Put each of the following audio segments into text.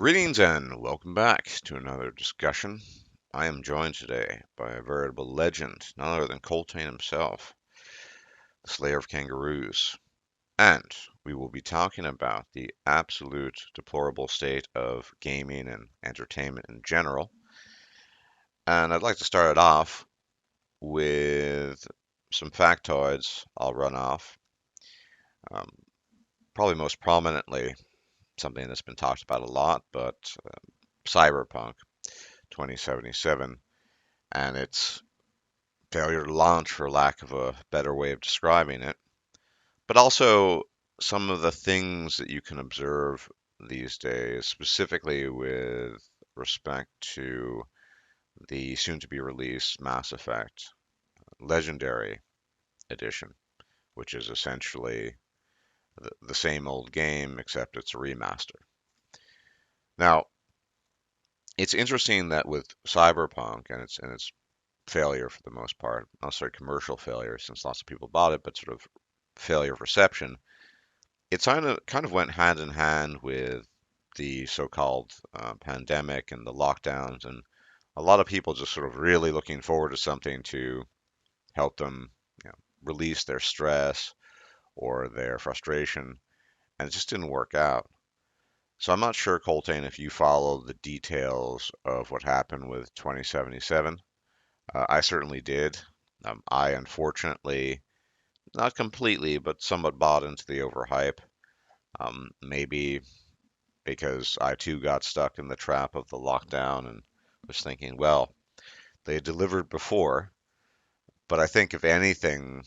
Greetings and welcome back to another discussion. I am joined today by a veritable legend, none other than Colttaine himself, the Slayer of Kangaroos. And we will be talking about the absolute deplorable state of gaming and entertainment in general. And I'd like to start it off with some factoids I'll run off. Um, Probably most prominently, something that's been talked about a lot, but Cyberpunk 2077 and its failure to launch, for lack of a better way of describing it, but also some of the things that you can observe these days, specifically with respect to the soon to be released Mass Effect Legendary Edition, which is essentially the same old game except it's a remaster. Now, it's interesting that with Cyberpunk and its failure for the most part, not necessarily commercial failure since lots of people bought it, but sort of failure of reception, it kind of went hand in hand with the so-called pandemic and the lockdowns, and a lot of people just sort of really looking forward to something to help them, release their stress or their frustration, and it just didn't work out. So I'm not sure, Colttaine, if you follow the details of what happened with 2077. I certainly did. I unfortunately, not completely, but somewhat bought into the overhype. Maybe because I too got stuck in the trap of the lockdown and was thinking, well, they delivered before, but I think if anything,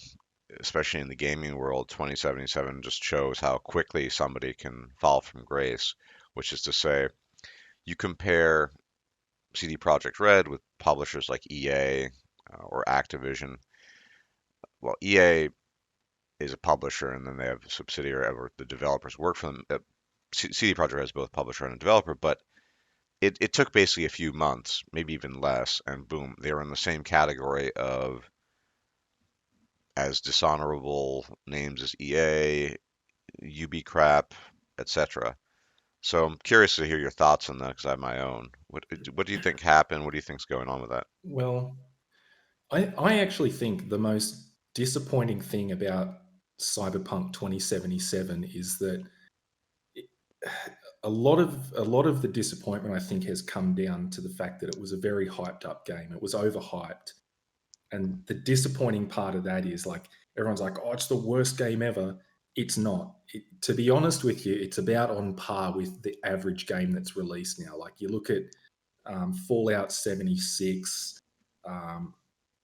especially in the gaming world, 2077 just shows how quickly somebody can fall from grace, which is to say, you compare CD Projekt Red with publishers like EA or Activision. Well, EA is a publisher, and then they have a subsidiary where the developers work for them. CD Projekt Red is both publisher and a developer, but it took basically a few months, maybe even less, and boom, they were in the same category of as dishonorable names as EA, UB crap, etc. So I'm curious to hear your thoughts on that because I have my own. What do you think happened? What do you think's going on with that? Well, I actually think the most disappointing thing about Cyberpunk 2077 is that a lot of the disappointment I think has come down to the fact that it was a very hyped up game. It was overhyped. And the disappointing part of that is like everyone's like, "Oh, it's the worst game ever." It's not. To be honest with you, it's about on par with the average game that's released now. Like you look at Fallout 76. Um,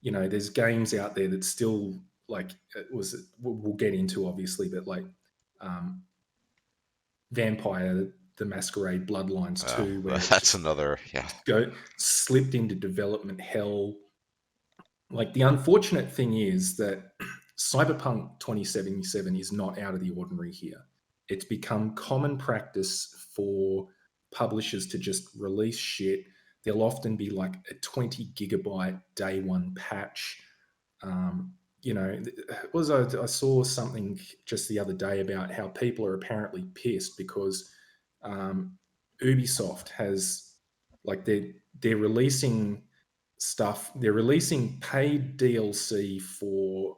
there's games out there that still like it was. We'll get into obviously, but like um, Vampire, the Masquerade Bloodlines 2, where it That's just another, yeah. go slipped into development hell. Like the unfortunate thing is that Cyberpunk 2077 is not out of the ordinary here. It's become common practice for publishers to just release shit. There'll often be like a 20 gigabyte day one patch. I saw something just the other day about how people are apparently pissed because um, Ubisoft has like they're releasing stuff. They're releasing paid DLC for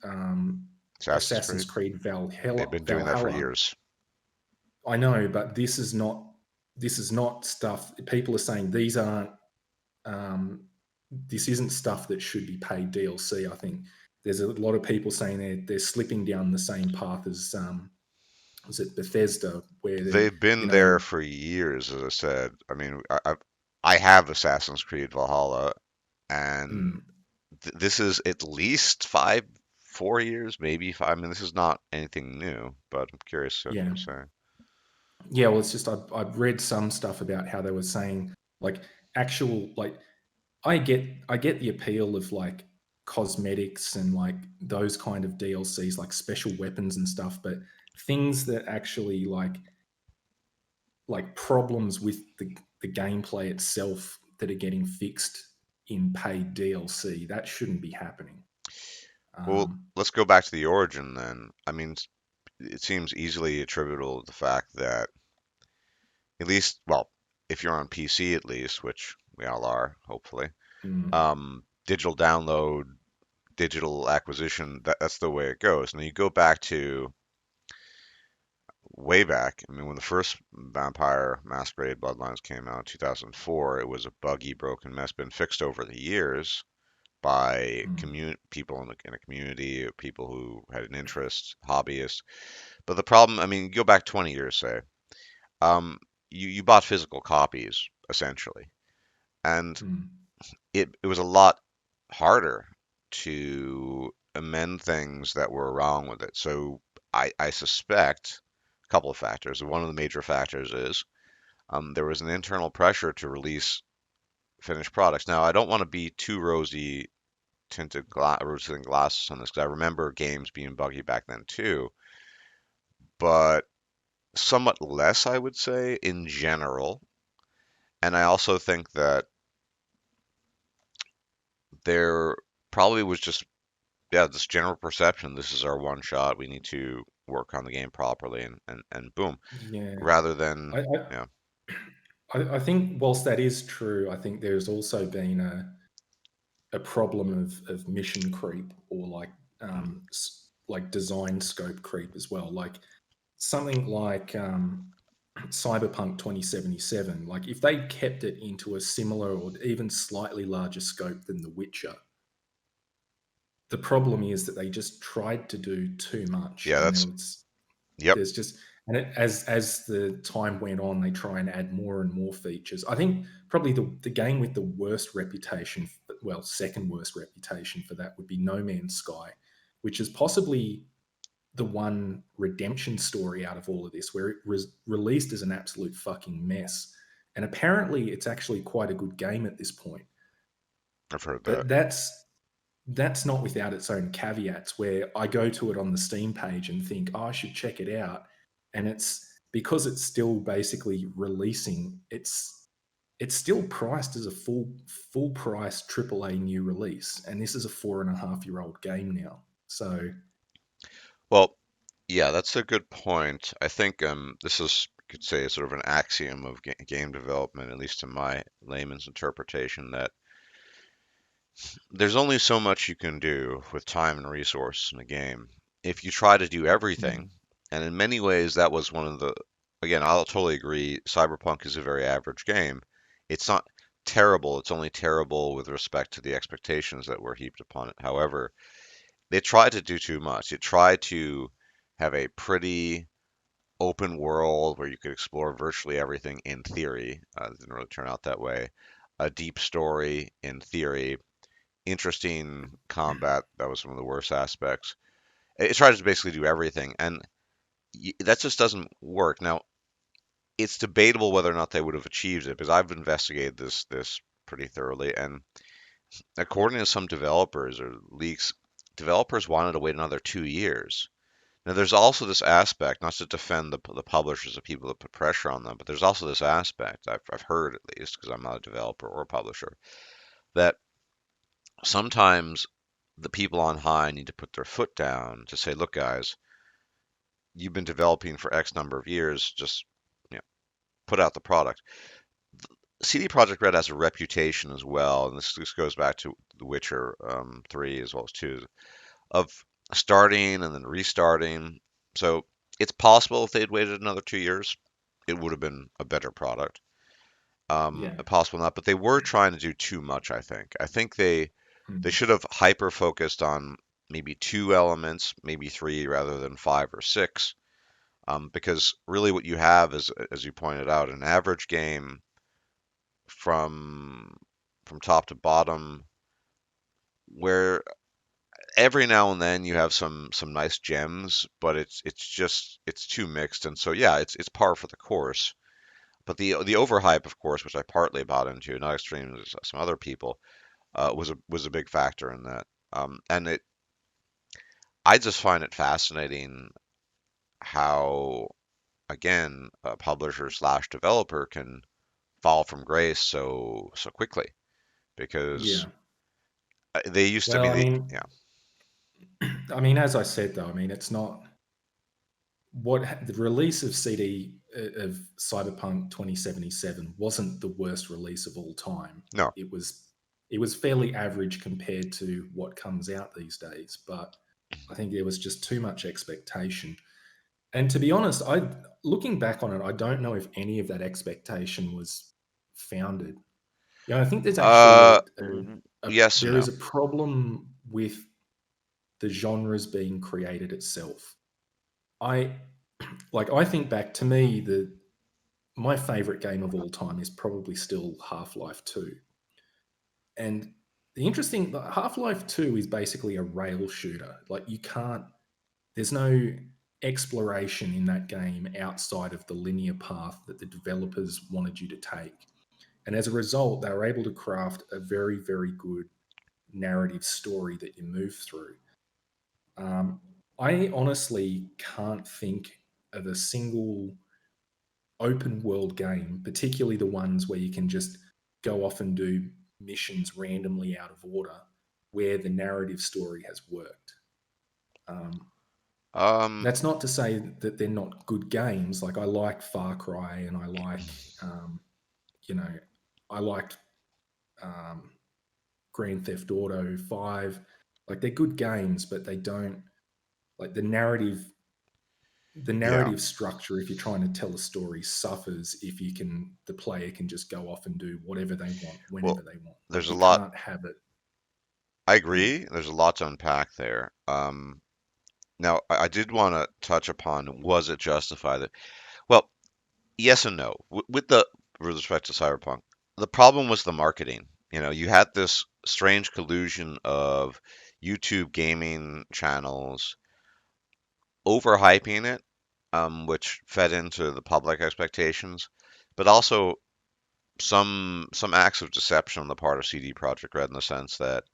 um, Assassin's Assassin's Creed. Creed They've been doing that for Valhalla. years. I know, but this is not stuff. People are saying these aren't. Um, this isn't stuff that should be paid DLC. I think there's a lot of people saying they're slipping down the same path as was it Bethesda, where they They've been you know there for years, as I said. I mean, I have Assassin's Creed Valhalla, and mm, this is at least 4 years, maybe five. I mean, this is not anything new, but I'm curious what yeah. you're saying. Yeah, well, it's just I've read some stuff about how they were saying like actual like I get the appeal of like cosmetics and like those kind of DLCs like special weapons and stuff, but things that actually like problems with the gameplay itself that are getting fixed in paid DLC that shouldn't be happening. Well, Um, let's go back to the origin then. I mean, it seems easily attributable to the fact that at least, well, if you're on PC at least, which we all are, hopefully, Mm, digital download, digital acquisition, that's the way it goes. And you go back to way back. I mean, when the first Vampire Masquerade Bloodlines came out in 2004, it was a buggy, broken mess, been fixed over the years by mm, people in a community, people who had an interest, hobbyists. But the problem, I mean, you go back 20 years, say, um, you bought physical copies essentially, and mm. it was a lot harder to amend things that were wrong with it. So I suspect a couple of factors. One of the major factors is there was an internal pressure to release finished products. Now, I don't want to be too rose tinted glasses on this because I remember games being buggy back then too, but somewhat less, I would say, in general. And I also think that there probably was just, yeah, this general perception, this is our one shot, we need to work on the game properly and boom, Yeah. rather than, I, I, yeah, I think whilst that is true, I think there's also been a problem of mission creep or mm, like design scope creep as well. Like something like Cyberpunk 2077, like if they kept it into a similar or even slightly larger scope than The Witcher, the problem is that they just tried to do too much, yeah, and that's, yep, there's just and as the time went on, they try and add more and more features. I think probably the game with the worst reputation, well, second worst reputation for that would be No Man's Sky, which is possibly the one redemption story out of all of this, where it was released as an absolute fucking mess, and apparently it's actually quite a good game at this point. I've heard that. But that's not without its own caveats where I go to it on the Steam page and think, oh, I should check it out. And it's because it's still basically releasing, it's still priced as a full price AAA new release. And this is a 4.5 year old game now. So Well, yeah, that's a good point. I think this is, you could say, sort of an axiom of game development, at least to my layman's interpretation, that there's only so much you can do with time and resource in a game. If you try to do mm, everything, and in many ways that was one of the, again, I'll totally agree, Cyberpunk is a very average game. It's not terrible, it's only terrible with respect to the expectations that were heaped upon it. However, they tried to do too much. They tried to have a pretty open world where you could explore virtually everything in theory. It didn't really turn out that way. A deep story in theory, interesting combat. That was one of the worst aspects. It tries to basically do everything, and that just doesn't work. Now, it's debatable whether or not they would have achieved it because I've investigated this pretty thoroughly, and according to some developers or leaks, developers wanted to wait another 2 years. Now, there's also this aspect, not to defend the publishers, the people that put pressure on them, but there's also this aspect, I've heard at least, because I'm not a developer or a publisher, that sometimes the people on high need to put their foot down to say, look, guys, you've been developing for X number of years, just you know, put out the product. CD Projekt Red has a reputation as well, and this goes back to The Witcher 3 as well as 2, of starting and then restarting. So it's possible if they'd waited another 2 years, it would have been a better product. yeah. Possible not, but they were trying to do too much, I think. I think they Mm, should have hyper focused on maybe two elements, maybe three rather than five or six. Because really what you have is, as you pointed out, an average game from top to bottom, where every now and then you have some nice gems, but it's too mixed, and so yeah, it's par for the course. But the overhype, of course, which I partly bought into, not extreme as some other people, was a big factor in that. And I just find it fascinating how, again, a publisher slash developer can fall from grace so quickly because yeah. they used to be Well, the, yeah, I mean, as I said though, I mean, it's not what the release of CD. of Cyberpunk 2077 wasn't the worst release of all time. No. It was it was fairly average compared to what comes out these days, but I think there was just too much expectation. And to be honest, I looking back on it, I don't know if any of that expectation was founded. I think there's actually Uh, yes and there is no. a problem with the genres being created itself. I I think back to me, the my favorite game of all time is probably still Half-Life 2. And the interesting Half-Life 2 is basically a rail shooter. Like you can't there's no exploration in that game outside of the linear path that the developers wanted you to take. And as a result, they were able to craft a very, very good narrative story that you move through. Um, I honestly can't think of a single open world game, particularly the ones where you can just go off and do missions randomly out of order, where the narrative story has worked. Um, Um, that's not to say that they're not good games. Like I like Far Cry, and you know, I liked um, Grand Theft Auto 5. Like they're good games, but they don't like the yeah. narrative structure, if you're trying to tell a story, suffers if the player can just go off and do whatever they want Well, whenever they want. Like there's a you lot. can't have it. I Yeah. agree. There's a lot to unpack there. Now I did want to touch upon was it justified? Well, yes and no. With the with respect to Cyberpunk, the problem was the marketing. You had this strange collusion of YouTube gaming channels overhyping it, which fed into the public expectations, but also some acts of deception on the part of CD Projekt Red in the sense that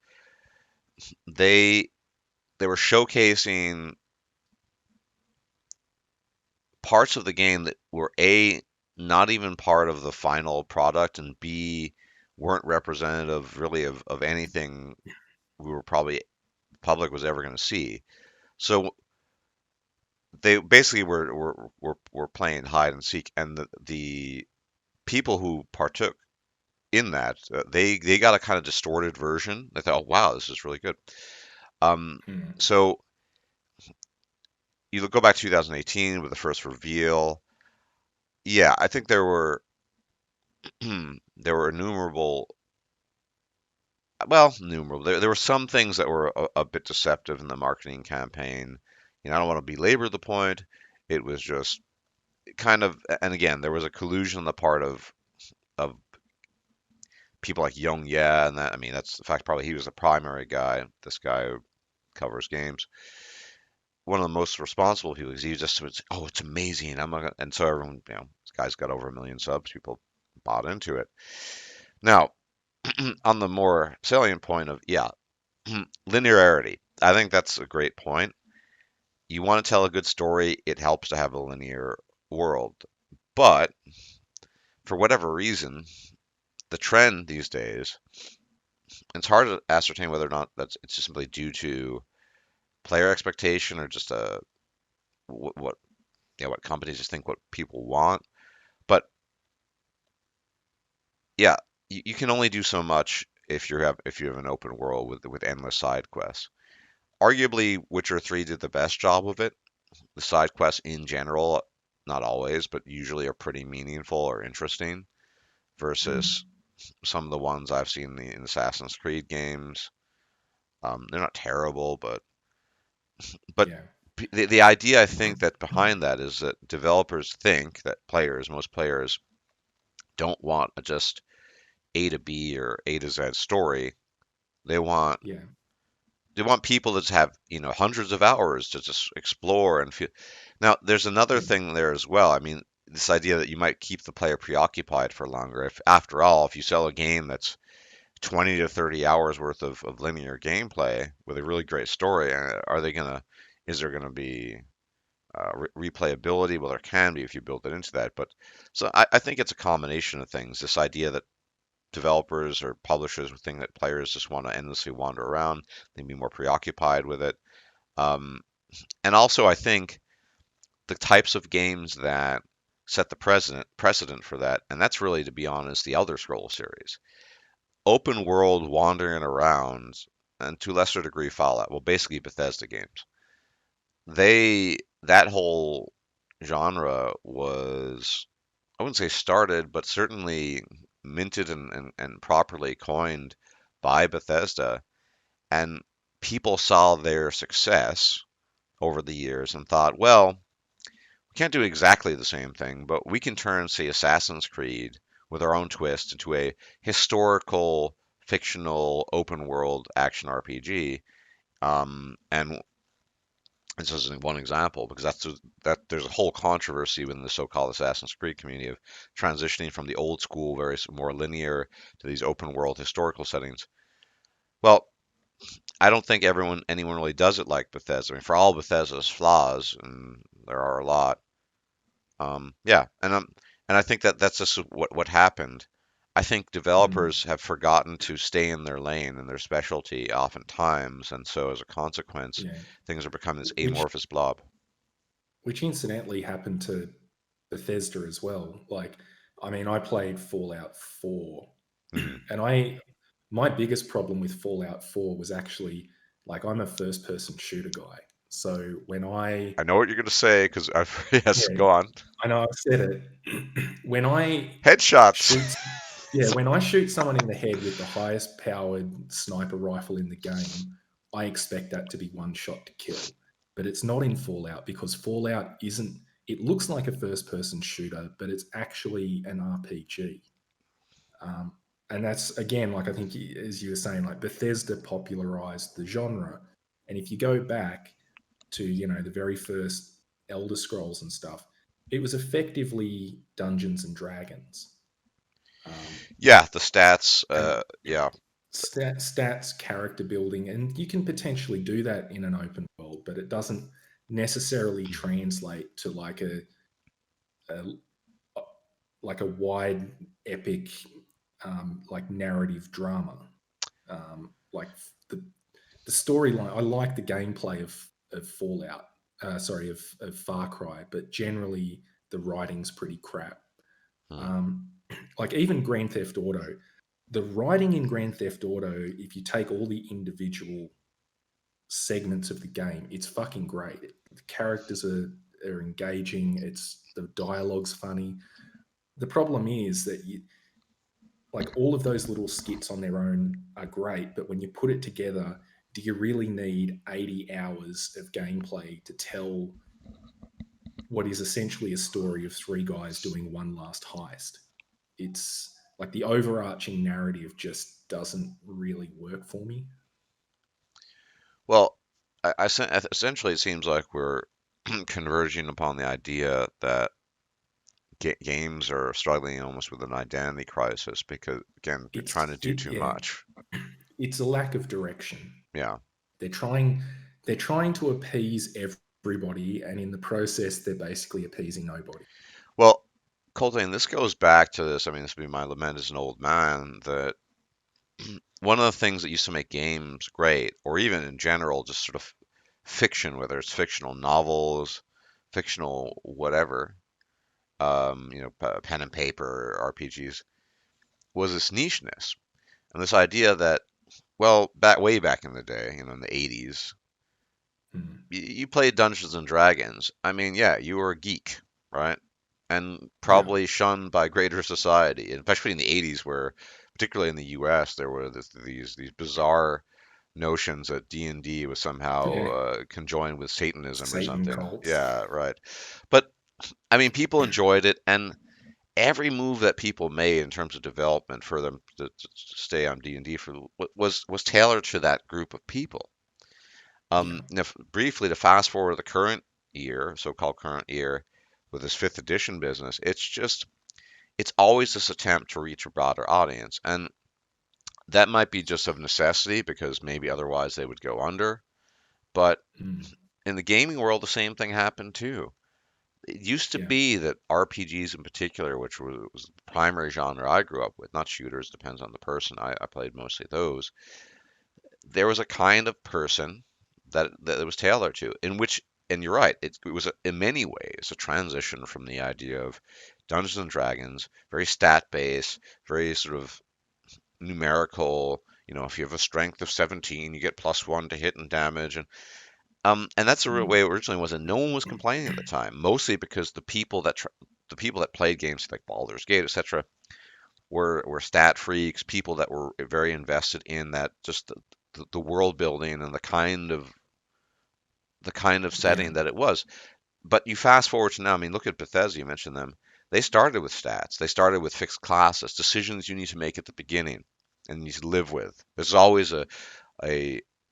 they they were showcasing parts of the game that were A, not even part of the final product, and B, weren't representative really of anything we were probably public was ever going to see. So they basically were playing hide and seek, and the people who partook in that they got a kind of distorted version. They thought, oh wow, this is really good. Um, Hmm. so you go back to 2018 with the first reveal. Yeah, I think there were there were innumerable. Well, innumerable. There were some things that were a bit deceptive in the marketing campaign. I don't want to belabor the point. It was just kind of, and again, there was a collusion on the part of people like Young Yeah, and that I mean that's the fact. Probably he was the primary guy. This guy who covers games, one of the most responsible people, because he just was, oh, it's amazing. I'm not gonna, and so everyone, this guy's got over 1 million subs. People bought into it. Now, on the more salient point of, yeah, linearity. I think that's a great point. You want to tell a good story, it helps to have a linear world. But for whatever reason, the trend these days, it's hard to ascertain whether or not it's just simply due to player expectation or just what what companies just think what people want. But yeah, you can only do so much if you have an open world with endless side quests. Arguably, Witcher 3 did the best job of it. The side quests in general, not always, but usually are pretty meaningful or interesting versus Hmm. some of the ones I've seen in the Assassin's Creed games. They're not terrible, but Yeah. the idea I think that behind that is that developers think that most players, don't want a just A to B or A to Z story. They want Yeah. they want people that have hundreds of hours to just explore and feel. Now, there's another Yeah. thing there as well. I mean, this idea that you might keep the player preoccupied for longer. If after all, if you sell a game that's 20 to 30 hours worth of linear gameplay with a really great story, are they gonna? Is there gonna be replayability? Well, there can be if you build it into that. But so I think it's a combination of things. This idea that developers or publishers would think that players just want to endlessly wander around, they'd be more preoccupied with it. Um, and also, I think the types of games that set the precedent for that, and that's really, to be honest, the Elder Scrolls series. Open world wandering around, and to a lesser degree Fallout. Well, basically Bethesda games. That whole genre was, I wouldn't say started, but certainly minted and properly coined by Bethesda, and people saw their success over the years and thought, well, we can't do exactly the same thing, but we can turn, say, Assassin's Creed with our own twist into a historical, fictional, open world action RPG. And this is one example because that there's a whole controversy within the so-called Assassin's Creed community of transitioning from the old school, very more linear, to these open world historical settings. Well, I don't think anyone really does it like Bethesda. I mean, for all Bethesda's flaws, and there are a lot, yeah, and I think that that's just what happened. I think Mm, developers have forgotten to stay in their lane and their specialty oftentimes, and so as a consequence, yeah. things are becoming this Which amorphous blob. which incidentally happened to Bethesda as well. Like, I mean, I played Fallout 4, Hmm. and my biggest problem with Fallout 4 was actually like I'm a first person shooter guy. So when I I know what you're going to say because I've yes, yeah, go on. I know I've said it. When I Headshots. shoot yeah, when I shoot someone in the head with the highest powered sniper rifle in the game, I expect that to be one shot to kill. But it's not in Fallout because Fallout isn't, it looks like a first person shooter, but it's actually an RPG. Um, and that's, again, like I think, as you were saying, like Bethesda popularized the genre. And if you go back to, the very first Elder Scrolls and stuff, it was effectively Dungeons and Dragons. Um, Yeah, the stats. and Yeah. stats, character building, and you can potentially do that in an open world, but it doesn't necessarily translate to a like a wide epic like narrative drama. Like the storyline, I like the gameplay of Fallout, of Far Cry, but generally the writing's pretty crap. Hmm. Um, like even Grand Theft Auto, the writing in Grand Theft Auto, if you take all the individual segments of the game, it's fucking great. The characters are engaging. It's the dialogue's funny. The problem is that like all of those little skits on their own are great, but when you put it together, do you really need 80 hours of gameplay to tell what is essentially a story of three guys doing one last heist? It's like the overarching narrative just doesn't really work for me. Well, essentially, it seems like we're converging upon the idea that games are struggling almost with an identity crisis because, again, they're trying to do too Yeah, much. it's a lack of direction. Yeah. They're trying they're trying to appease everybody, and in the process, they're basically appeasing nobody. Well, Colttaine, this goes back to this. I mean, this would be my lament as an old man that one of the things that used to make games great, or even in general, just sort of fiction, whether it's fictional novels, fictional whatever, pen and paper RPGs, was this nicheness and this idea that, well, way back in the day, in the 80s, Hmm. you played Dungeons and Dragons. I mean, yeah, you were a geek, right? And Yeah, probably shunned by greater society, and especially in the 80s, where, particularly in the U.S., there were these bizarre notions that D&D was somehow yeah, conjoined with Satanism or Satan something. cults. Yeah, right. But I mean, people enjoyed it, and every move that people made in terms of development for them to stay on D&D was tailored to that group of people. Yeah. Briefly, to fast forward the current year, so-called current year, with this fifth edition business, it's always this attempt to reach a broader audience, and that might be just of necessity because maybe otherwise they would go under. But Mm. in the gaming world, the same thing happened too. It used to Yeah. be that RPGs in particular, which was the primary genre I grew up with, not shooters, depends on the person. I played mostly those. There was a kind of person that it was tailored to, in which and you're right, it was in many ways a transition from the idea of Dungeons and Dragons, very stat based, very sort of numerical. If you have a strength of 17, you get +1 to hit and damage, and that's the real way Mm. it originally was, and no one was complaining at the time, mostly because the people that played games like Baldur's Gate, etc., were stat freaks, people that were very invested in that, just the world building and the kind of Yeah, setting that it was. But you fast forward to now, I mean, look at Bethesda, you mentioned them. They started with stats. They started with fixed classes, decisions you need to make at the beginning and you need to live with. There's always a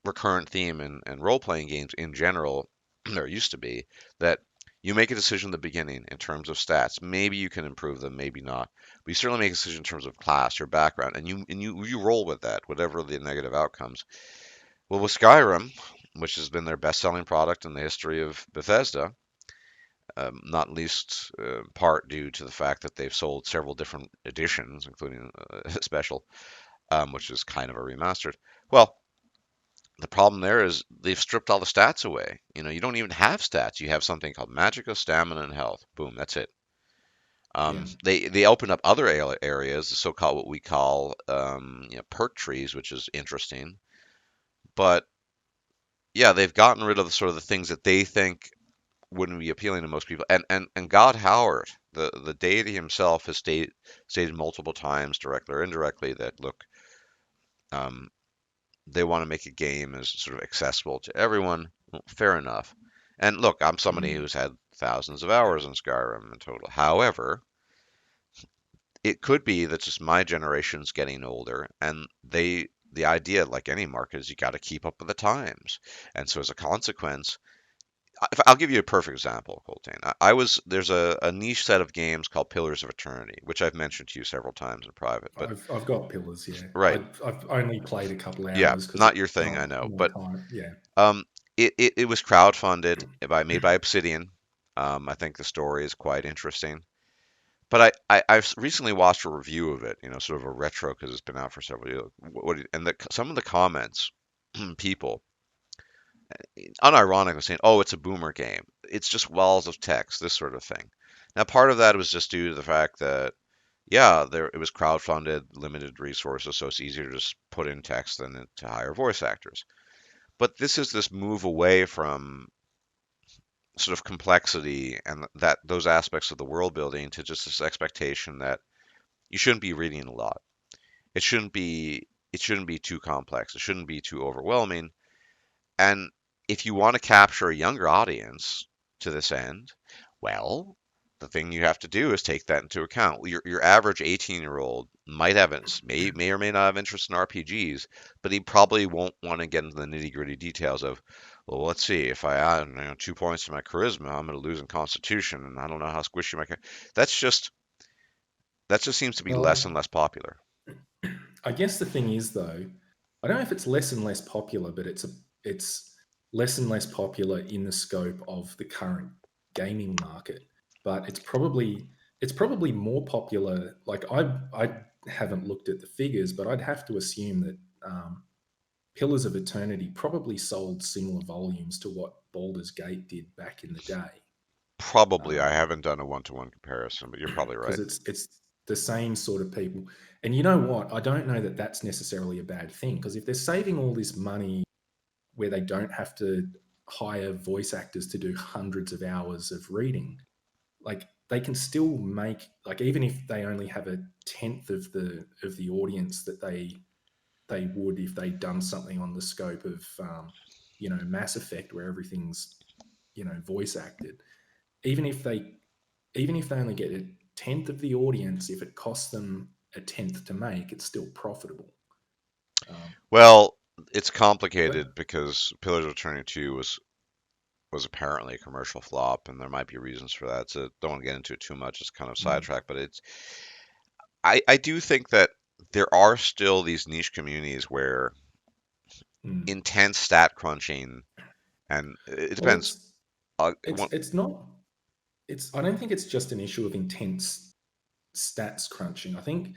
recurrent theme in role-playing games in general, there used to be, that you make a decision at the beginning in terms of stats. Maybe you can improve them, maybe not. But you certainly make a decision in terms of class, your background, and you roll with that, whatever the negative outcomes. Well, with Skyrim, which has been their best-selling product in the history of Bethesda, not least part due to the fact that they've sold several different editions, including a special, which is kind of a remastered. Well, the problem there is they've stripped all the stats away. You don't even have stats. You have something called magicka, stamina, and health. Boom, that's it. yeah. They open up other areas, the so-called what we call perk trees, which is interesting. But yeah, they've gotten rid of the sort of the things that they think wouldn't be appealing to most people. And God Howard, the deity himself, has stated multiple times, directly or indirectly, that look, um, they want to make a game as sort of accessible to everyone. Well, fair enough. And look, I'm somebody Mm. who's had thousands of hours in Skyrim in total. However, it could be that just my generation's getting older, and the idea, like any market, is you got to keep up with the times. And so as a consequence, I'll give you a perfect example, Colttaine. There's a niche set of games called Pillars of Eternity, which I've mentioned to you several times in private. But I've got pillars. Yeah, right, I've only played a couple yeah, hours because not it's your thing, I not know. my But time. Yeah. um, it was crowdfunded made by Obsidian. I think the story is quite interesting. But I've recently watched a review of it, sort of a retro because it's been out for several years. And some of the comments, people unironically saying, "Oh, it's a boomer game. It's just walls of text, this sort of thing." Now, part of that was just due to the fact that, yeah, it was crowdfunded, limited resources, so it's easier to just put in text than to hire voice actors. But this is this move away from sort of complexity and that those aspects of the world building to just this expectation that you shouldn't be reading a lot. It shouldn't be too complex. It shouldn't be too overwhelming. And if you want to capture a younger audience to this end, well, the thing you have to do is take that into account. Your average 18-year-old might have may or may not have interest in RPGs, but he probably won't want to get into the nitty-gritty details of, well, let's see, if I add 2 points to my charisma, I'm going to lose in Constitution, and I don't know how squishy my. That's just that just seems to be Well, less and less popular. I guess the thing is though, I don't know if it's less and less popular, but it's less and less popular in the scope of the current gaming market. But it's probably more popular. Like I haven't looked at the figures, but I'd have to assume that Pillars of Eternity probably sold similar volumes to what Baldur's Gate did back in the day. Probably, I Um, haven't done a one-to-one comparison, but you're probably because right. it's the same sort of people. And you know what? I don't know that that's necessarily a bad thing because if they're saving all this money where they don't have to hire voice actors to do hundreds of hours of reading, like they can still make like even if they only have a tenth of the audience that they would if they'd done something on the scope of Mass Effect where everything's voice acted even if they even if they only get a tenth of the audience, if it costs them a tenth to make, it's still profitable. Um, Well, it's complicated but because Pillars of Eternity 2 was apparently a commercial flop, and there might be reasons for that. So don't want to get into it too much. It's kind of mm, sidetracked, but I do think that there are still these niche communities where mm. intense stat crunching, and it Well, depends. it's One, it's not it's I don't think it's just an issue of intense stats crunching. I think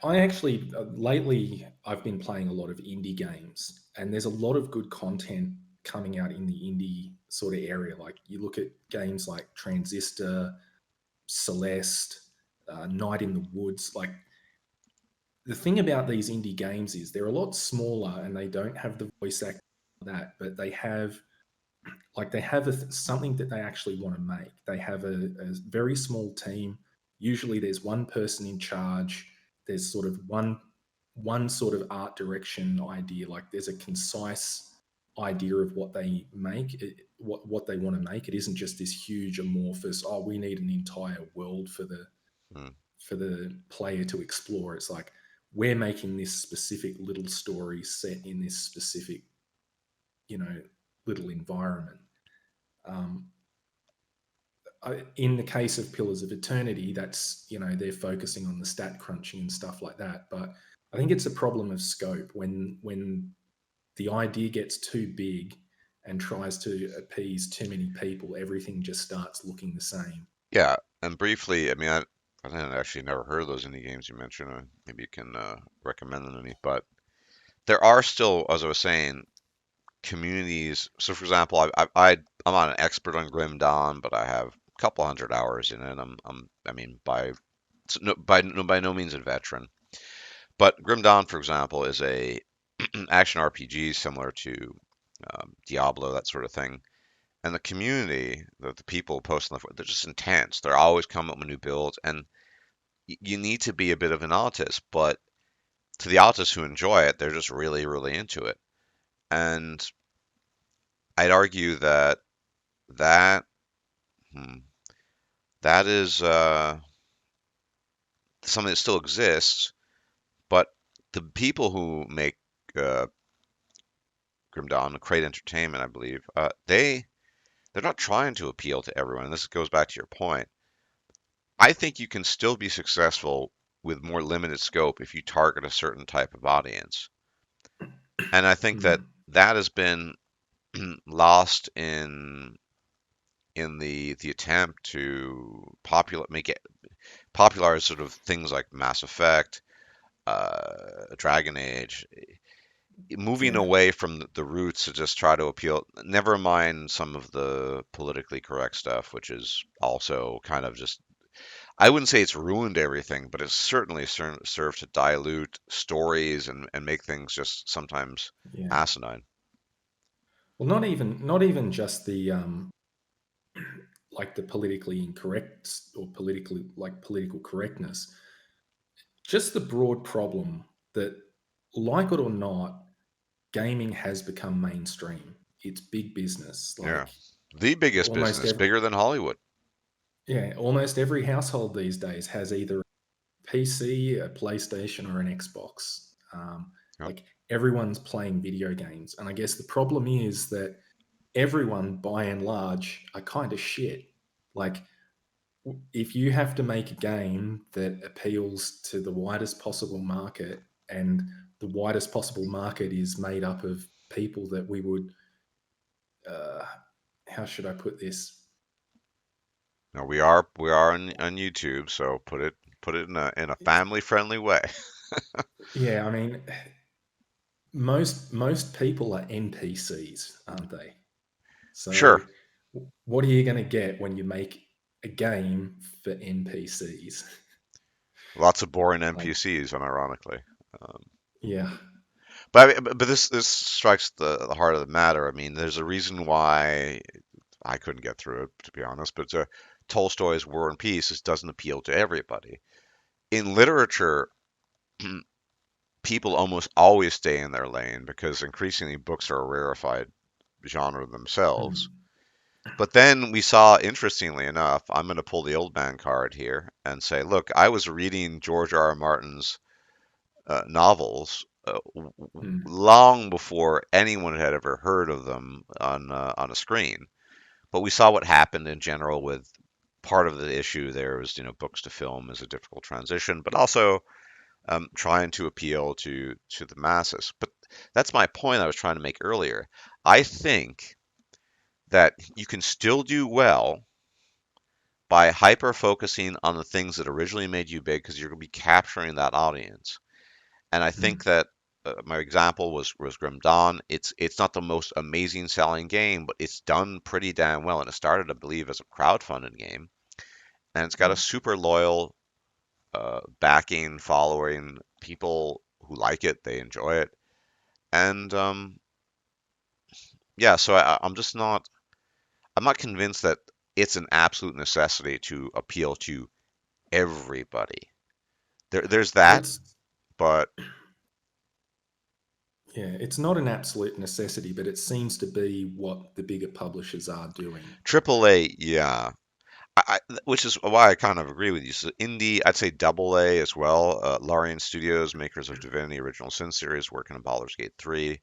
I actually lately I've been playing a lot of indie games, and there's a lot of good content coming out in the indie sort of area. Like you look at games like Transistor, Celeste, Night in the Woods. Like the thing about these indie games is they're a lot smaller and they don't have the voice acting like that, but they have something that they actually want to make. They have a very small team. Usually, there's one person in charge. There's sort of one sort of art direction idea. Like there's a concise idea of what they make, what they want to make. It isn't just this huge amorphous. Oh, we need an entire world Hmm. for the player to explore. It's like we're making this specific little story set in this specific, you know, little environment. Um, in the case of Pillars of Eternity, that's, they're focusing on the stat crunching and stuff like that. But I think it's a problem of scope when the idea gets too big and tries to appease too many people. Everything just starts looking the same. Yeah, and briefly, I mean, I didn't actually never heard of those indie games you mentioned. Maybe you can recommend them to me. But there are still, as I was saying, communities. So, for example, I'm not an expert on Grim Dawn, but I have a couple hundred hours in it. I mean, by no means a veteran. But Grim Dawn, for example, is a action RPG similar to Diablo, that sort of thing. And the community, the people posting they're just intense. They're always coming up with new builds, and you need to be a bit of an autist. But to the autists who enjoy it, they're just really, really into it. And I'd argue that hmm, that is something that still exists. But the people who make uh, Grim Dawn create entertainment, I believe, they're not trying to appeal to everyone. And this goes back to your point. I think you can still be successful with more limited scope if you target a certain type of audience. And I think that Mm, that has been lost in the attempt to make it popularize sort of things like Mass Effect, Dragon Age, moving yeah, away from the roots to just try to appeal. Never mind some of the politically correct stuff, which is also kind of just. I wouldn't say it's ruined everything, but it's certainly served to dilute stories and make things just sometimes yeah. asinine. Well, not even just the like the politically incorrect or political correctness. Just the broad problem that, like it or not, gaming has become mainstream. It's big business. Yeah. Like The biggest almost business, every bigger than Hollywood. almost every household these days has either a PC, a PlayStation, or an Xbox. Yep. Like everyone's playing video games, and I guess the problem is that everyone, by and large, are kind of shit. Like if you have to make a game that appeals to the widest possible market, and the widest possible market is made up of people that we would, uh, how should I put this? No, we are on YouTube, so put it in a family friendly way. Yeah, I mean, most people are NPCs, aren't they? So, Sure, what are you going to get when you make a game for NPCs? lots of boring Like, NPCs, unironically. Um, yeah, but this strikes the heart of the matter. I mean, there's a reason why I couldn't get through it, to be honest. But Tolstoy's War and Peace just doesn't appeal to everybody. In literature, people almost always stay in their lane because increasingly books are a rarefied genre themselves. mm, But then we saw, interestingly enough, I'm going to pull the old man card here and say, look, I was reading George R. R. Martin's novels mm, long before anyone had ever heard of them on a screen. But we saw what happened in general with part of the issue there was, books to film is a difficult transition, but also trying to appeal to the masses. But that's my point I was trying to make earlier. I think that you can still do well by hyper focusing on the things that originally made you big because you're going to be capturing that audience. And I think mm, that my example was Grim Dawn. It's not the most amazing selling game, but it's done pretty damn well, and it started, I believe, as a crowdfunded game, and it's got a Mm. super loyal backing, following, people who like it, they enjoy it, and yeah. So I'm not convinced that it's an absolute necessity to appeal to everybody. There's that, It's but Yeah, it's not an absolute necessity, but it seems to be what the bigger publishers are doing. AAA, yeah. Which is why I kind of agree with you. So indie, I'd say double A as well. Larian Studios, makers of Divinity Original Sin series, working on Baldur's Gate 3,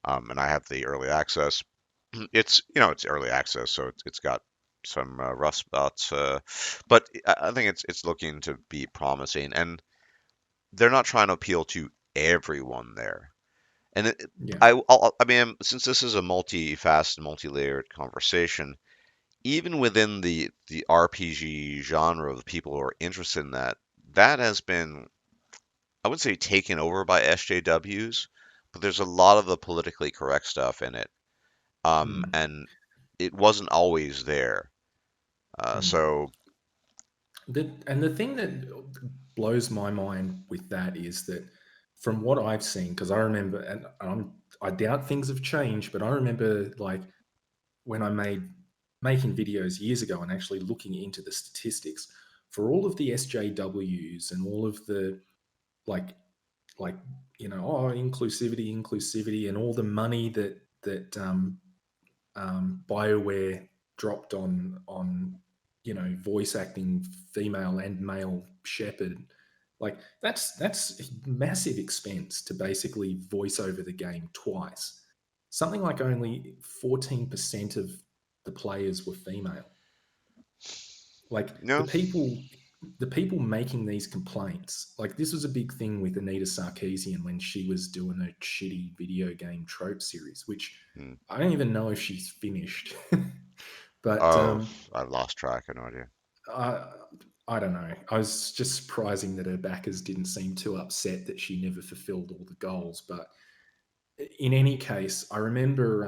and I have the early access. It's early access, so it's got some rough spots, but I think it's looking to be promising, and they're not trying to appeal to everyone there. And Yeah. I mean, since this is a multi-faceted, multi-layered conversation, even within the RPG genre, the people who are interested in that, that has been, I wouldn't say taken over by SJWs, but there's a lot of the politically correct stuff in it, Mm, and it wasn't always there. mm. So And the thing that blows my mind with that is that from what I've seen, because I remember, and I doubt things have changed, but I remember like when I making videos years ago and actually looking into the statistics for all of the SJWs and all of the like like inclusivity and all the money that Bioware dropped on voice acting female and male shepherd. Like that's massive expense to basically voice over the game twice. Something like only 14% of the players were female. Like no, the people making these complaints, like this was a big thing with Anita Sarkeesian when she was doing a shitty video game trope series, which hmm. I don't even know if she's finished. but Oh, I've lost track. I have no idea. I, I don't know. I was just surprising that her backers didn't seem too upset that she never fulfilled all the goals. But in any case, I remember.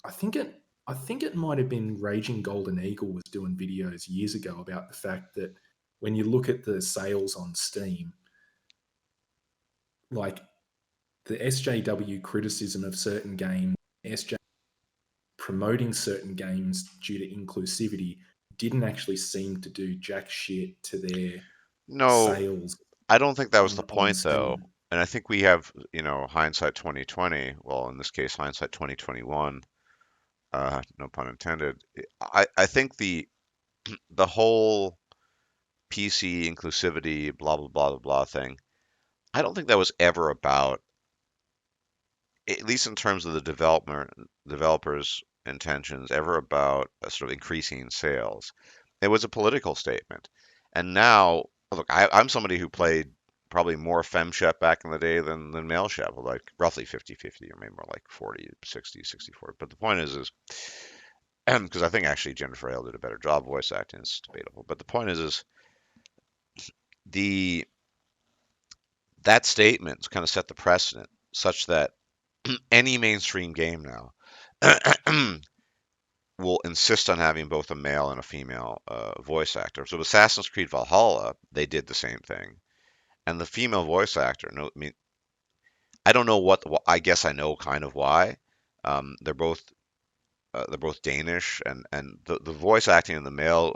I think it might have been Raging Golden Eagle was doing videos years ago about the fact that when you look at the sales on Steam, like the SJW criticism of certain games, SJ promoting certain games due to inclusivity didn't actually seem to do jack shit to their No, sales I don't think that was the on point though. Steam. And I think we have, hindsight 2020. Well, in this case, hindsight 2021. No pun intended. I think the whole PC inclusivity, blah blah blah blah blah thing. I don't think that was ever about, at least in terms of the developers' intentions, ever about sort of increasing sales. It was a political statement. And now, look, I'm somebody who played probably more femshep back in the day than male shep, like roughly 50-50, or maybe more like 40-60, 60-40. But the point is because I think actually Jennifer Hale did a better job voice acting. It's debatable, but the point is the that statement kind of set the precedent such that any mainstream game now will insist on having both a male and a female voice actor. So Assassin's Creed Valhalla, they did the same thing, and the female voice actor. No, I mean, I don't know I guess I know kind of why. They're both Danish, and the voice acting in the male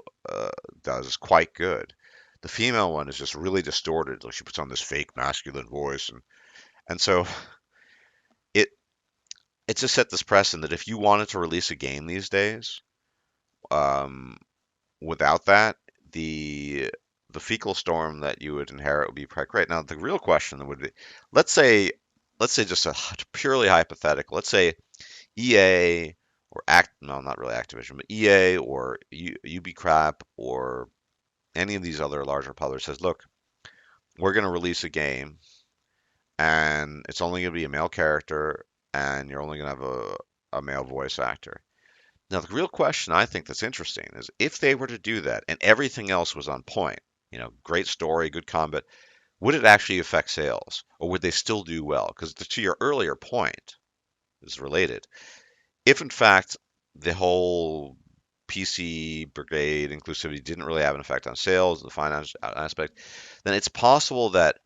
does is quite good. The female one is just really distorted. Like she puts on this fake masculine voice, and so it it just set this precedent that if you wanted to release a game these days, um, without that, the the fecal storm that you would inherit would be quite great. Now, the real question would be, let's say, let's say just a purely hypothetical. Let's say EA or no, not really Activision, but EA or UB Crap or any of these other larger publishers says, look, we're going to release a game and it's only going to be a male character and you're only going to have a male voice actor. Now, the real question I think that's interesting is if they were to do that and everything else was on point, great story, good combat, would it actually affect sales, or would they still do well? Because to your earlier point is related. If in fact the whole PC brigade inclusivity didn't really have an effect on sales, the finance aspect, then it's possible that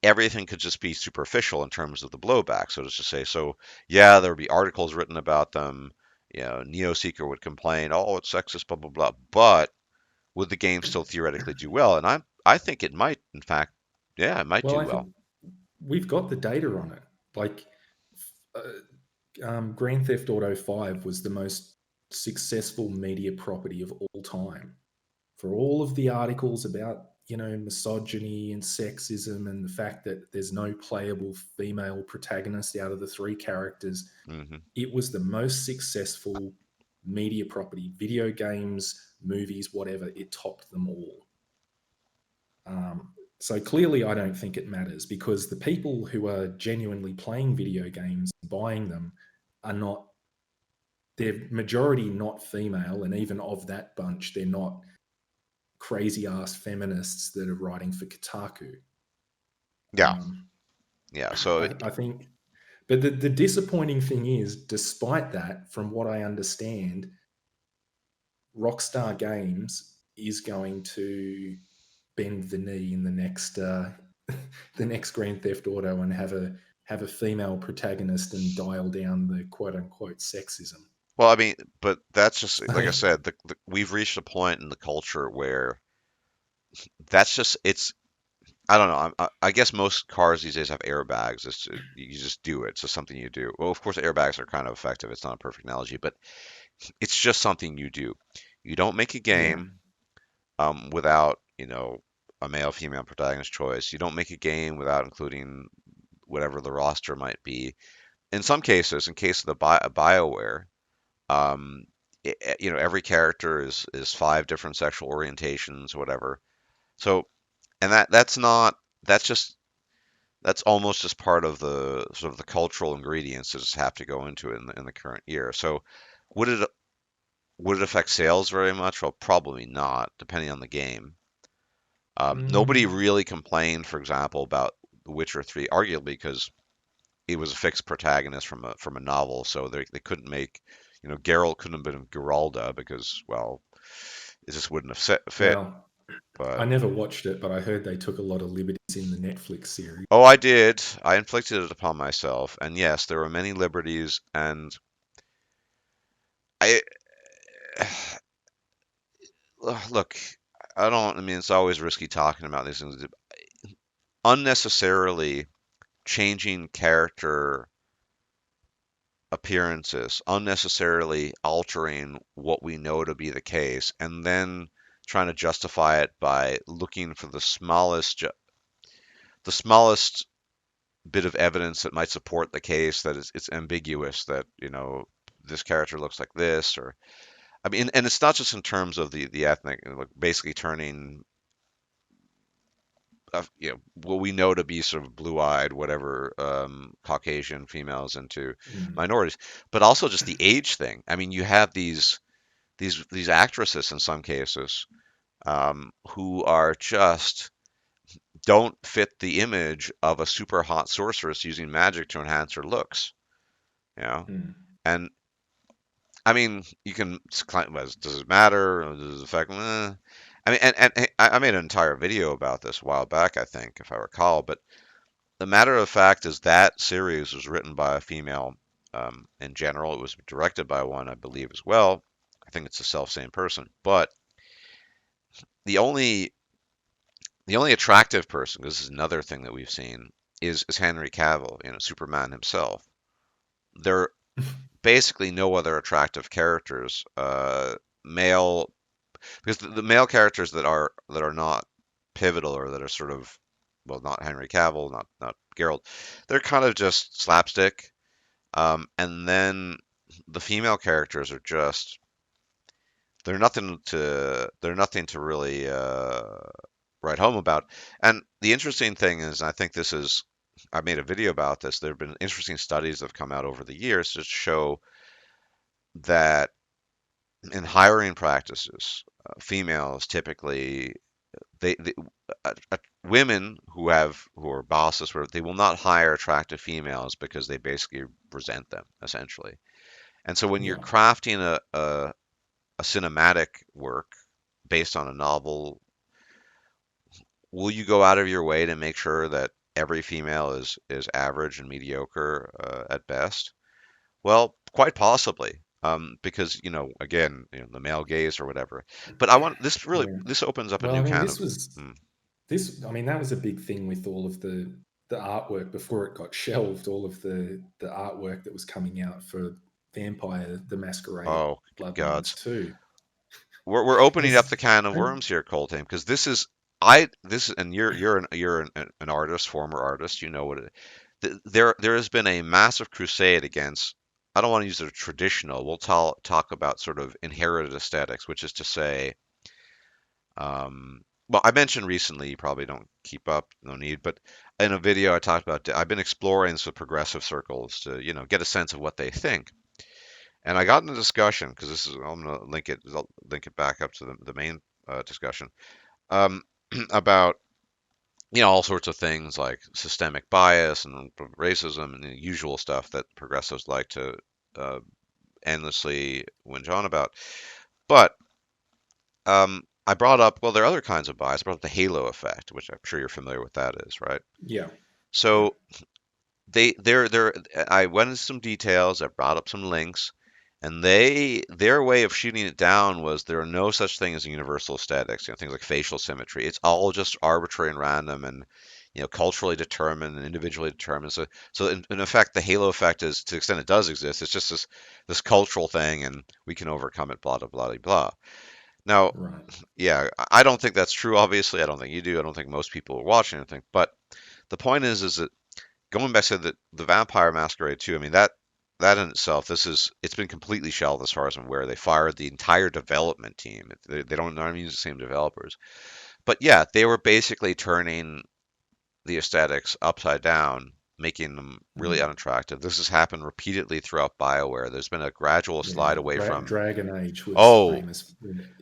everything could just be superficial in terms of the blowback. So to say, so yeah, there would be articles written about them. You know, NeoSeeker would complain, oh, it's sexist, blah blah blah. But would the game still theoretically do well? And I think it might. In fact, yeah, it might Well, do I well. think we've got the data on it. Like, Grand Theft Auto 5 was the most successful media property of all time. For all of the articles about, misogyny and sexism and the fact that there's no playable female protagonist out of the three characters, Hmm. it was the most successful media property. Video games, movies, whatever, it topped them all. So clearly, I don't think it matters because the people who are genuinely playing video games, buying them, are not, they're majority not female. And even of that bunch, they're not crazy ass feminists that are writing for Kotaku. Yeah, Um, yeah. So I think, but the disappointing thing is, despite that, from what I understand, Rockstar Games is going to bend the knee in the next the next Grand Theft Auto and have a female protagonist and dial down the quote unquote sexism. well, I mean, but that's just So like I said. We've reached a point in the culture where that's just it's. I don't know. I guess most cars these days have airbags. You just do it. It's just something you do. Well, of course, airbags are kind of effective. It's not a perfect analogy, but it's just something you do. You don't make a yeah, game without, a male female protagonist choice. You don't make a game without including whatever the roster might be. In some cases, in case of the BioWare, um, every character is five different sexual orientations, whatever. So, and that's just that's almost just part of the sort of the cultural ingredients that just have to go into it in the current year. So, would it would it affect sales very much? Well, probably not, depending on the game. Nobody mm, really complained, for example, about The Witcher 3, arguably because it was a fixed protagonist from a novel, so they couldn't make, Geralt couldn't have been Geralda because, well, it just wouldn't have fit. well, But I never watched it, but I heard they took a lot of liberties in the Netflix series. oh, I did. I inflicted it upon myself, and yes, there were many liberties, and I look. I don't. I mean, it's always risky talking about these things. Unnecessarily changing character appearances, unnecessarily altering what we know to be the case, and then trying to justify it by looking for the smallest bit of evidence that might support the case that it's ambiguous that this character looks like this, or I mean, and it's not just in terms of the ethnic, like basically turning what we know to be sort of blue-eyed, whatever, Caucasian females into Mm, minorities, but also just the age thing. I mean, you have these actresses in some cases, who are just don't fit the image of a super hot sorceress using magic to enhance her looks. You know, mm, and I mean, you can does it matter? Does it affect? I mean, and I made an entire video about this a while back, I think, if I recall. But the matter of fact is that series was written by a female. In general, it was directed by one, I believe, as well. I think it's the self same person. But the only the only attractive person, this is another thing that we've seen, is Henry Cavill, Superman himself. There are basically no other attractive characters, male, because the male characters that are not pivotal or that are sort of, well, not Henry Cavill, not Geralt, they're kind of just slapstick. And then the female characters are just they're nothing to really write home about. And the interesting thing is, I think this is I made a video about this. There have been interesting studies that have come out over the years to show that in hiring practices, females typically they women who are bosses, where they will not hire attractive females because they basically resent them essentially. And so when you're Yeah. crafting a cinematic work based on a novel, will you go out of your way to make sure that every female is average and mediocre at best? Well, quite possibly. Because again, the male gaze or whatever. But I want this really Yeah. this opens up a Well, I new mean, can this of was hmm, this. I mean, that was a big thing with all of the artwork before it got shelved. All of the artwork that was coming out for Vampire: The Masquerade oh Bloodlines gods. too. We're It opening up was the can of and worms here, Colttaine, because this and you're an artist, former artist, you know what it. There has been a massive crusade against. I don't want to use the traditional. We'll talk about sort of inherited aesthetics, which is to say, well, I mentioned recently, you probably don't keep up, no need, but in a video I talked about, I've been exploring some progressive circles to, get a sense of what they think. And I got in a discussion because I'm gonna I'll link it back up to the main discussion um, about all sorts of things like systemic bias and racism and the usual stuff that progressives like to uh, endlessly whinge on about. But I brought up, well, there are other kinds of bias. I brought up the halo effect, which I'm sure you're familiar with that is, right? yeah, yeah, So I went into some details. I brought up some links, and their way of shooting it down was there are no such thing as universal aesthetics. Things like facial symmetry. It's all just arbitrary and random, and culturally determined and individually determined. So in effect, the halo effect is, to the extent it does exist, it's just this cultural thing, and we can overcome it. Blah blah blah blah. Blah. Now, right. yeah, I don't think that's true. Obviously, I don't think you do. I don't think most people are watching anything. But the point is that going back to the Vampire Masquerade too. I mean that in itself, it's been completely shelved as far as I'm aware. They fired the entire development team. They don't not even use the same developers. But yeah, they were basically turning the aesthetics upside down, making them really Mm. unattractive. This has happened repeatedly throughout BioWare. There's been a gradual Yeah, slide away from Dragon Age was oh famous.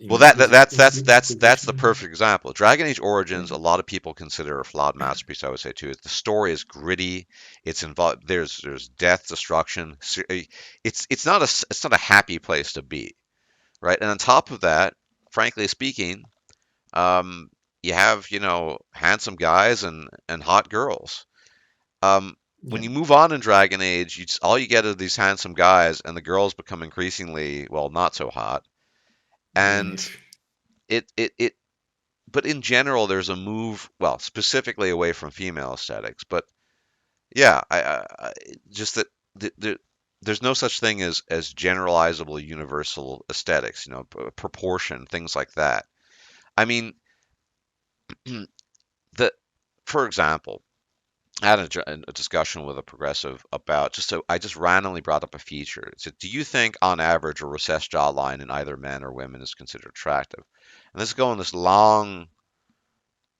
well, Was it that's the Inquisition? perfect example. Dragon Age Yeah, Origins, a lot of people consider a flawed masterpiece. I would say too. The story is gritty. It's involved. There's death, destruction. It's not a happy place to be, right? And on top of that, frankly speaking, um, you have handsome guys and hot girls. When yeah, you move on in Dragon Age, all you get are these handsome guys, and the girls become increasingly, well, not so hot. And diminish. it but in general, there's a move, well, specifically away from female aesthetics. But yeah, just that there's no such thing as generalizable universal aesthetics, proportion, things like that. I mean, the for example, I had a discussion with a progressive about I just randomly brought up a feature. I said, do you think on average a recessed jawline in either men or women is considered attractive? And this is going this long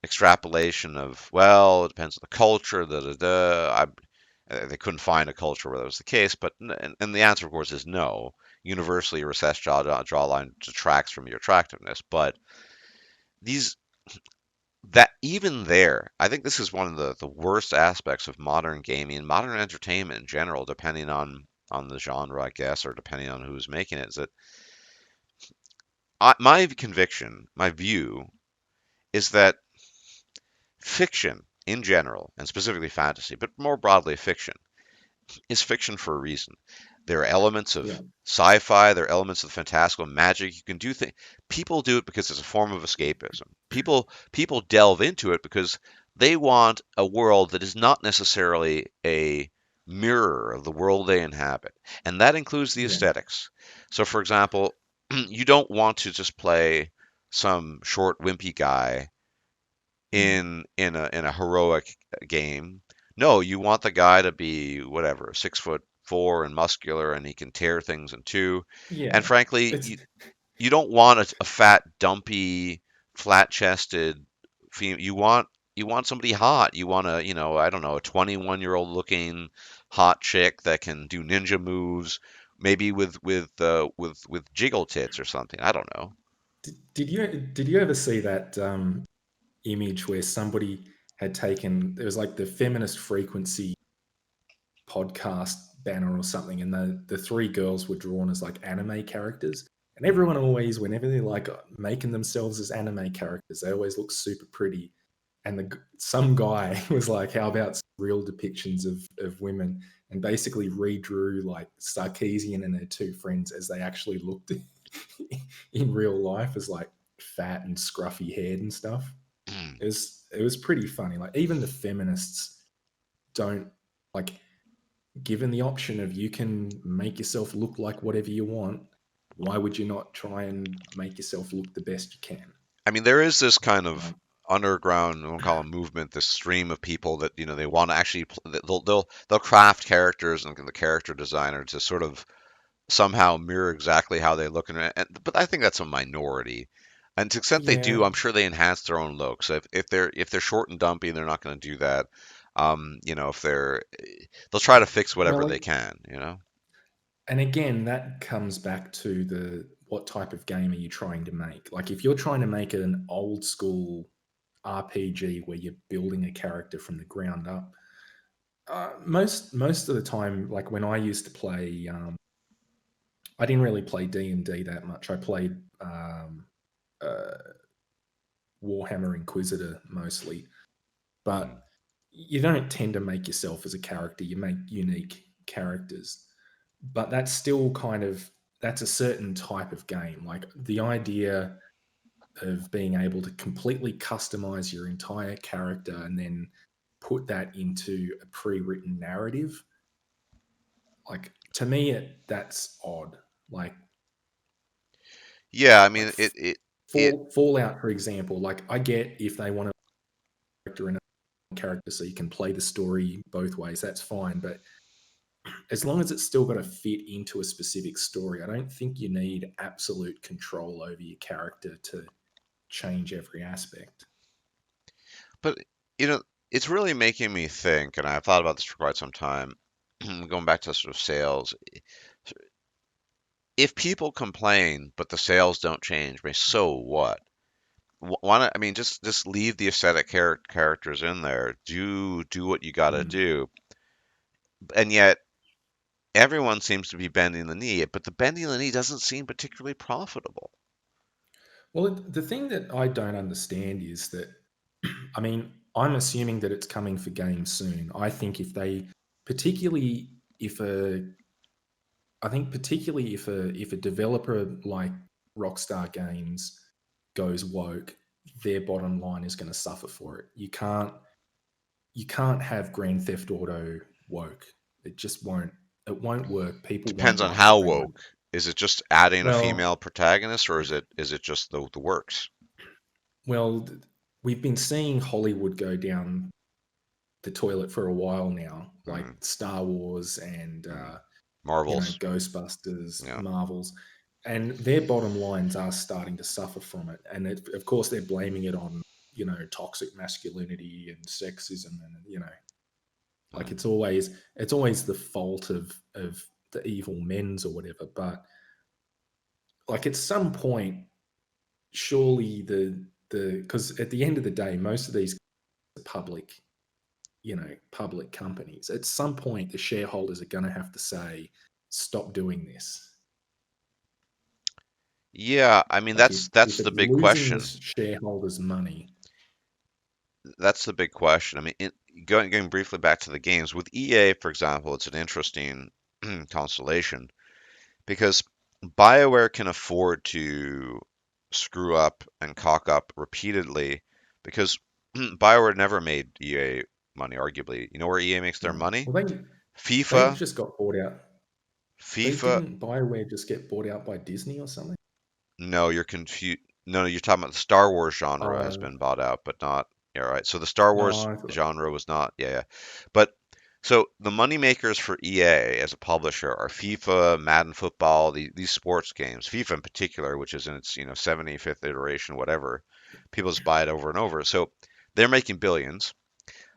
extrapolation of, well, it depends on the culture, da da da. They couldn't find a culture where that was the case, but and the answer, of course, is no. Universally, a recessed jawline detracts from your attractiveness, but these that even there, I think this is one of the worst aspects of modern gaming and modern entertainment in general, depending on the genre, I guess, or depending on who's making it, is that my conviction, my view, is that fiction in general, and specifically fantasy, but more broadly fiction, is fiction for a reason. There are elements Yeah, of sci-fi, there are elements of fantastical magic. You can do things. People do it because it's a form of escapism. People delve into it because they want a world that is not necessarily a mirror of the world they inhabit, and that includes the yeah, aesthetics. So, for example, you don't want to just play some short, wimpy guy mm. in a heroic game. No, you want the guy to be whatever, 6'4" and muscular, and he can tear things in two. And Yeah. frankly, It's you don't want a fat, dumpy, flat-chested female. You want somebody hot. You want I don't know, a 21-year-old looking hot chick that can do ninja moves, maybe with jiggle tits or something. I don't know. did you ever see that? image where somebody had taken, there was like the feminist frequency podcast banner or something, and the three girls were drawn as like anime characters. And everyone always, whenever they're like making themselves as anime characters, they always look super pretty. And some guy was like, "How about some real depictions of women?" And basically redrew like Sarkeesian and their two friends as they actually looked in real life, as like fat and scruffy haired and stuff. It was pretty funny. Like even the feminists don't like, given the option of you can make yourself look like whatever you want, why would you not try and make yourself look the best you can? I mean, there is this kind of Like, underground, we'll call it movement, this stream of people that they want to actually they'll craft characters and the character designer to sort of somehow mirror exactly how they look, but I think that's a minority. And to the extent they yeah, do, I'm sure they enhance their own look. So if they're short and dumpy, they're not going to do that. If they'll try to fix whatever they well, can. and again, that comes back to the what type of game are you trying to make? Like, if you're trying to make it an old school RPG where you're building a character from the ground up, most of the time, like when I used to play, I didn't really play D&D that much. I played uh, Warhammer Inquisitor mostly, Mm. but you don't tend to make yourself as a character. You make unique characters, but that's still kind of, that's a certain type of game. Like the idea of being able to completely customize your entire character and then put that into a pre-written narrative, like to me that's odd. Yeah, I Like mean it Fallout, for example. Like I get if they want a character in a character so you can play the story both ways, that's fine. But as long as it's still got to fit into a specific story, I don't think you need absolute control over your character to change every aspect. but you know it's really making me think, and I've thought about this for quite some time. Going back to sort of sales, if people complain but the sales don't change, I mean, so what? Why not? I mean, just leave the aesthetic characters in there. Do what you got to Mm. do. And yet everyone seems to be bending the knee, but the bending the knee doesn't seem particularly profitable. Well, the thing that I don't understand is that, I mean, I'm assuming that it's coming for games soon. I think if they, particularly if a, I think particularly if a developer like Rockstar Games goes woke, their bottom line is going to suffer for it. You can't have Grand Theft Auto woke. It just won't. It won't work. People won't Depends on like how it. They won't. woke. Is it just adding a Well, female protagonist, or is it just the works? well, we've been seeing Hollywood go down the toilet for a while now, like Mm, Star Wars and mm. Marvels, Ghostbusters, yeah. Marvels, and their bottom lines are starting to suffer from it. And of course, they're blaming it on toxic masculinity and sexism, and like Mm. it's always the fault of the evil men's or whatever. But like at some point, surely the because at the end of the day, most of these are public companies. At some point, the shareholders are going to have to say, "Stop doing this." Yeah, I mean Like if that's if the it's big losing the question. shareholders' money. That's the big question. I mean, going briefly back to the games with EA, for example, it's an interesting constellation because BioWare can afford to screw up and cock up repeatedly because BioWare never made EA money, arguably. You know where EA makes their No. money? Well, they FIFA, just got bought out. They FIFA. didn't Bioware just get bought out by Disney or something? No, you're confused. No, you're talking about the Star Wars genre has Oh been bought out, but not. Yeah, right. So the Star no, Wars I thought. genre was not. Yeah, yeah. But so the money makers for EA as a publisher are FIFA, Madden Football, these sports games. FIFA in particular, which is in its 75th iteration, whatever. People just buy it over and over. So they're making billions.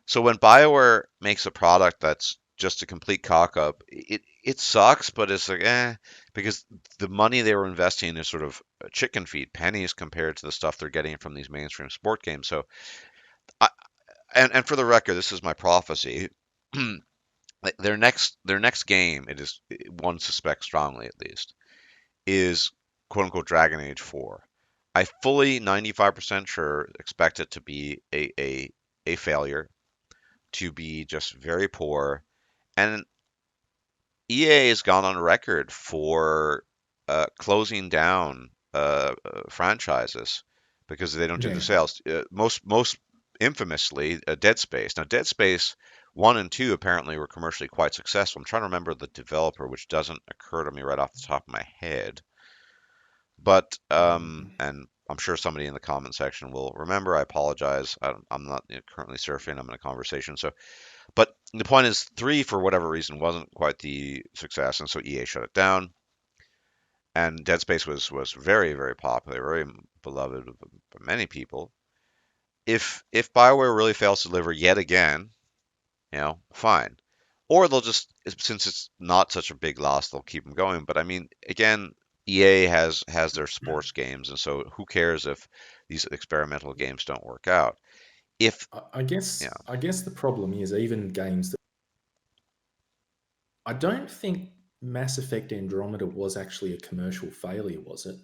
So when BioWare makes a product that's just a complete cock up. It sucks, but it's like because the money they were investing is sort of chicken feed, pennies compared to the stuff they're getting from these mainstream sport games. So, I, and for the record, this is my prophecy. Like, their next game, it is one suspects strongly at least, is quote unquote Dragon Age 4. I fully 95% sure expect it to be a failure, to be just very poor. And EA has gone on record for closing down franchises because they don't do the Yeah. sales. Most infamously, Dead Space. Now, Dead Space 1 and 2 apparently were commercially quite successful. I'm trying to remember the developer, which doesn't occur to me right off the top of my head. But Mm. and I'm sure somebody in the comment section will remember. I apologize. I'm not currently surfing. I'm in a conversation. So, but the point is, 3 for whatever reason wasn't quite the success, and so EA shut it down. And Dead Space was very popular, very beloved by many people. If BioWare really fails to deliver yet again, fine. Or they'll just, since it's not such a big loss, they'll keep them going. But I mean, again, EA has their sports games, and so who cares if these experimental games don't work out? If I yeah, guess I guess the problem is even games that I don't think Mass Effect Andromeda was actually a commercial failure, was it?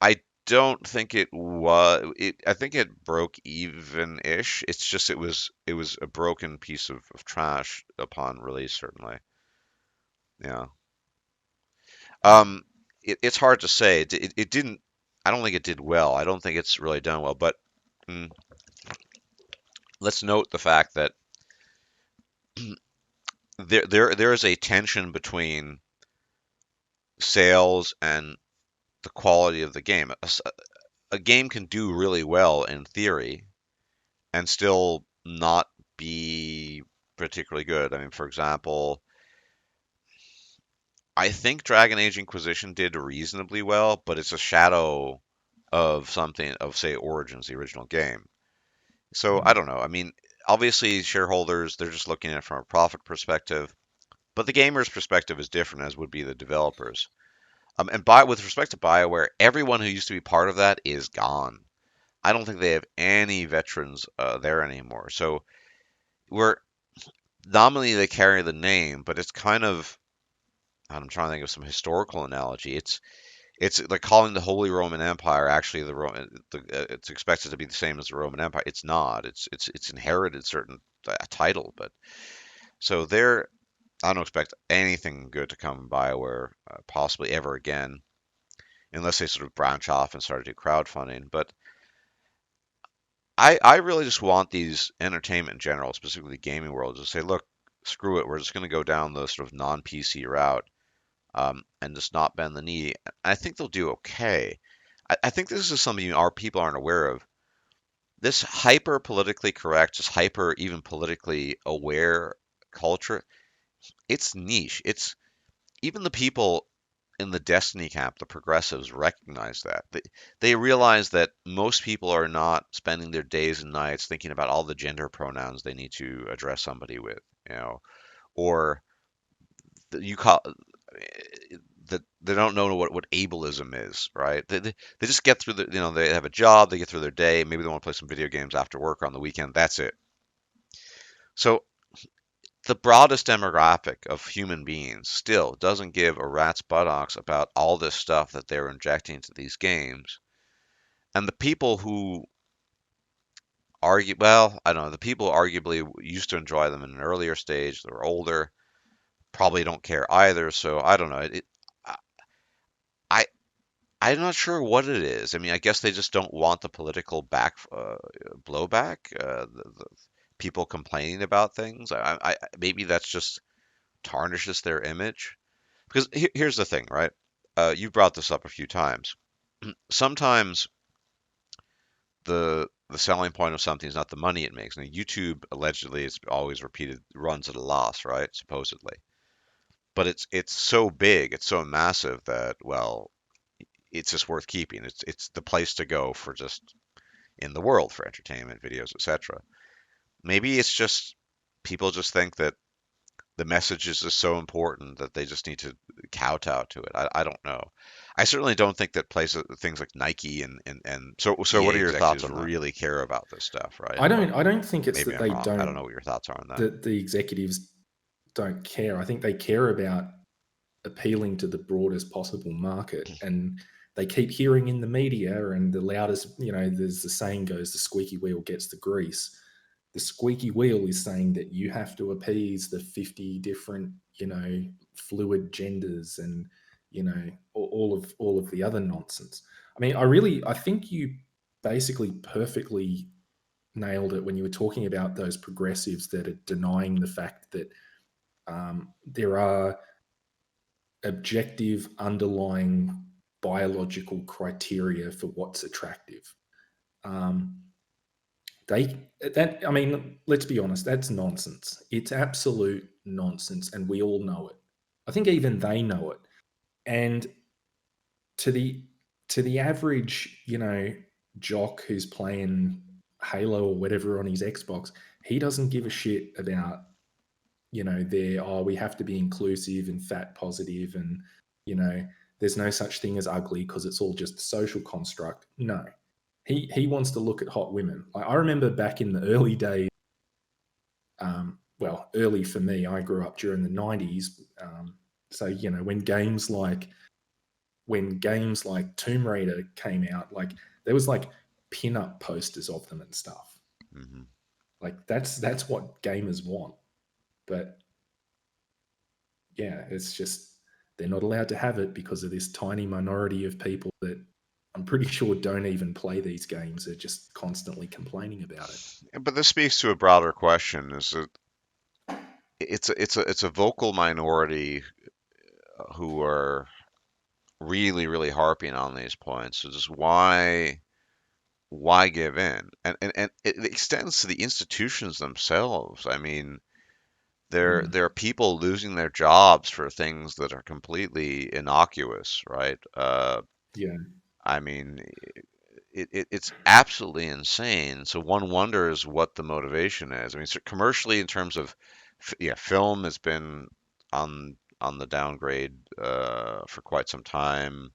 I don't think it was. I think it broke even-ish. It's just it was a broken piece of trash upon release, certainly. Yeah. Um, it's hard to say. It didn't. I don't think it did well. I don't think it's really done well. But mm, let's note the fact that there is a tension between sales and the quality of the game. A game can do really well in theory and still not be particularly good. I mean, for example, I think Dragon Age Inquisition did reasonably well, but it's a shadow of something of, say, Origins, the original game. So I Mm. don't know. I mean, obviously shareholders, they're just looking at it from a profit perspective, but the gamer's perspective is different, as would be the developers. With respect to BioWare, everyone who used to be part of that is gone. I don't think they have any veterans there anymore. So we're nominally they carry the name, but it's kind of, I'm trying to think of some historical analogy. It's like calling the Holy Roman Empire actually the Roman. It's expected to be the same as the Roman Empire. It's not. It's inherited certain title, but so there. I don't expect anything good to come from BioWare, possibly ever again, unless they sort of branch off and start to do crowdfunding. But I really just want these entertainment in general, specifically the gaming world, to say, look, screw it. We're just going to go down the sort of non-PC route, and just not bend the knee. I think they'll do okay. I think this is something our people aren't aware of. This hyper politically correct, just hyper even politically aware culture, it's niche. It's even the people in the Destiny camp, the progressives, recognize that. They realize that most people are not spending their days and nights thinking about all the gender pronouns they need to address somebody with, or you call that they don't know what ableism is, right? They just get through they have a job, they get through their day, maybe they want to play some video games after work or on the weekend, that's it. So the broadest demographic of human beings still doesn't give a rat's buttocks about all this stuff that they're injecting into these games. And the people who argue, well, I don't know, the people arguably used to enjoy them in an earlier stage, they're older, probably don't care either. So I don't know. I I'm not sure what it is. I mean, I guess they just don't want the political blowback, the people complaining about things. Maybe that's just tarnishes their image. Because here's the thing, right? You brought this up a few times. Sometimes the selling point of something is not the money it makes. Now, YouTube allegedly is always repeated runs at a loss, right? Supposedly, but it's so big, it's so massive that, well, it's just worth keeping. It's the place to go for just in the world for entertainment videos, etc. Maybe it's just people just think that the message is just so important that they just need to kowtow to it. I don't know. I certainly don't think that places things like Nike and So what EA are your thoughts executives on that? really care about this stuff, right? I But don't think it's maybe that I'm they wrong. I don't know don't, what your thoughts are on that. that the executives don't care. I think they care about appealing to the broadest possible market, and they keep hearing in the media, and the loudest, there's the saying goes, the squeaky wheel gets the grease. The squeaky wheel is saying that you have to appease the 50 different, fluid genders, and all of the other nonsense. I mean, I think you basically perfectly nailed it when you were talking about those progressives that are denying the fact that there are objective underlying biological criteria for what's attractive. Um, they that I mean, let's be honest, that's nonsense. It's absolute nonsense, and we all know it. I think even they know it. And to the average, jock who's playing Halo or whatever on his Xbox, he doesn't give a shit about, we have to be inclusive and fat positive, and you know there's no such thing as ugly because it's all just a social construct. No, he wants to look at hot women. Like, I remember back in the early days, well, early for me, I grew up during the 90s. So when games like Tomb Raider came out, like there was like pin-up posters of them and stuff. Hmm. Like that's what gamers want. But yeah, it's just they're not allowed to have it because of this tiny minority of people that I'm pretty sure don't even play these games. They're just constantly complaining about it. But this speaks to a broader question: is that it's a vocal minority who are really harping on these points. So just why give in? And it extends to the institutions themselves. I mean, there Mm, are people losing their jobs for things that are completely innocuous, right? yeah, I mean, it's absolutely insane. So one wonders what the motivation is. I mean, so commercially, in terms of, yeah, film has been on the downgrade for quite some time.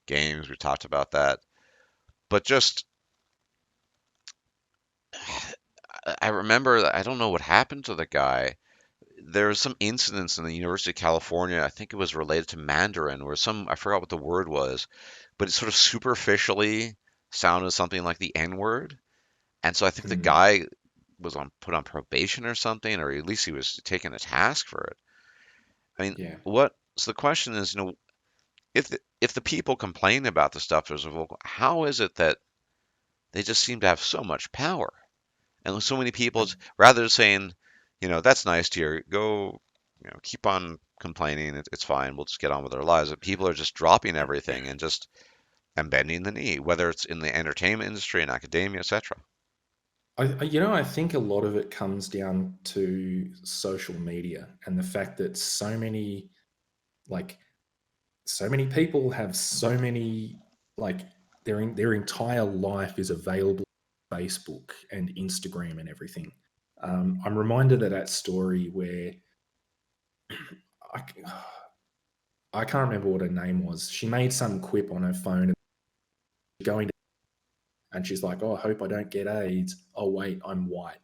Games, we talked about that, but just I remember, I don't know what happened to the guy. There was some incidents in the University of California. I think it was related to Mandarin, where I forgot what the word was, but it sort of superficially sounded something like the N word. And so I think the mm, guy was put on probation or something, or at least he was taking a task for it. I mean, yeah. so the question is, if the people complain about the stuff as a vocal, how is it that they just seem to have so much power? And so many people, I, rather than saying, that's nice to hear, go, keep on complaining, it's fine, we'll just get on with our lives. But people are just dropping everything and bending the knee, whether it's in the entertainment industry and academia, etc. I think a lot of it comes down to social media and the fact that like so many people have so many, like, their entire life is available on Facebook and Instagram and everything. I'm reminded of that story where I, I can't remember what her name was. She made some quip on her phone going to, and she's like, "Oh, I hope I don't get AIDS. Oh wait, I'm white."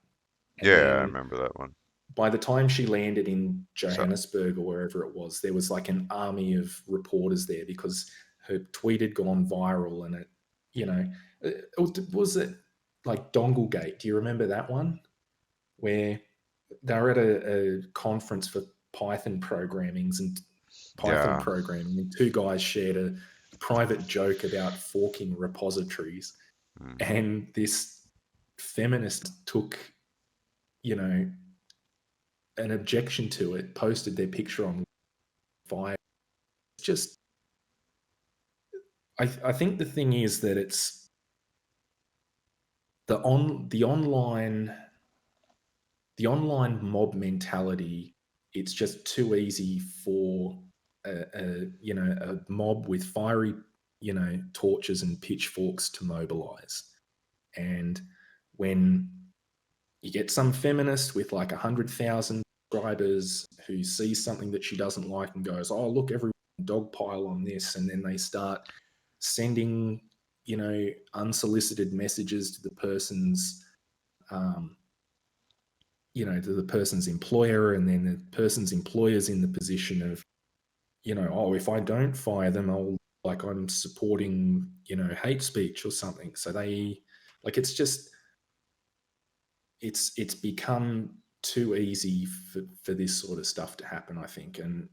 And Yeah, I then remember that one. by the time she landed in So, Johannesburg or wherever it was, there was like an army of reporters there because her tweet had gone viral, and you know, was it like Donglegate? Do you remember that one where they were at a conference for Python programmings and Python yeah. programming, and two guys shared a private joke about forking repositories, Hmm. and this feminist took, you know, an objection to it, posted their picture on fire. It's just, I think the thing is that it's the online mob mentality. It's just too easy for a mob with fiery, torches and pitchforks to mobilize. And when you get some feminist with like 100,000 subscribers who see something that she doesn't like and goes, "Oh, look, everyone dogpile on this," and then they start sending, unsolicited messages to the person's, um, to the person's employer, and then the person's employer's in the position of, oh, if I don't fire them, I'll like I'm supporting, hate speech or something. So they like it's become too easy for this sort of stuff to happen, I think. And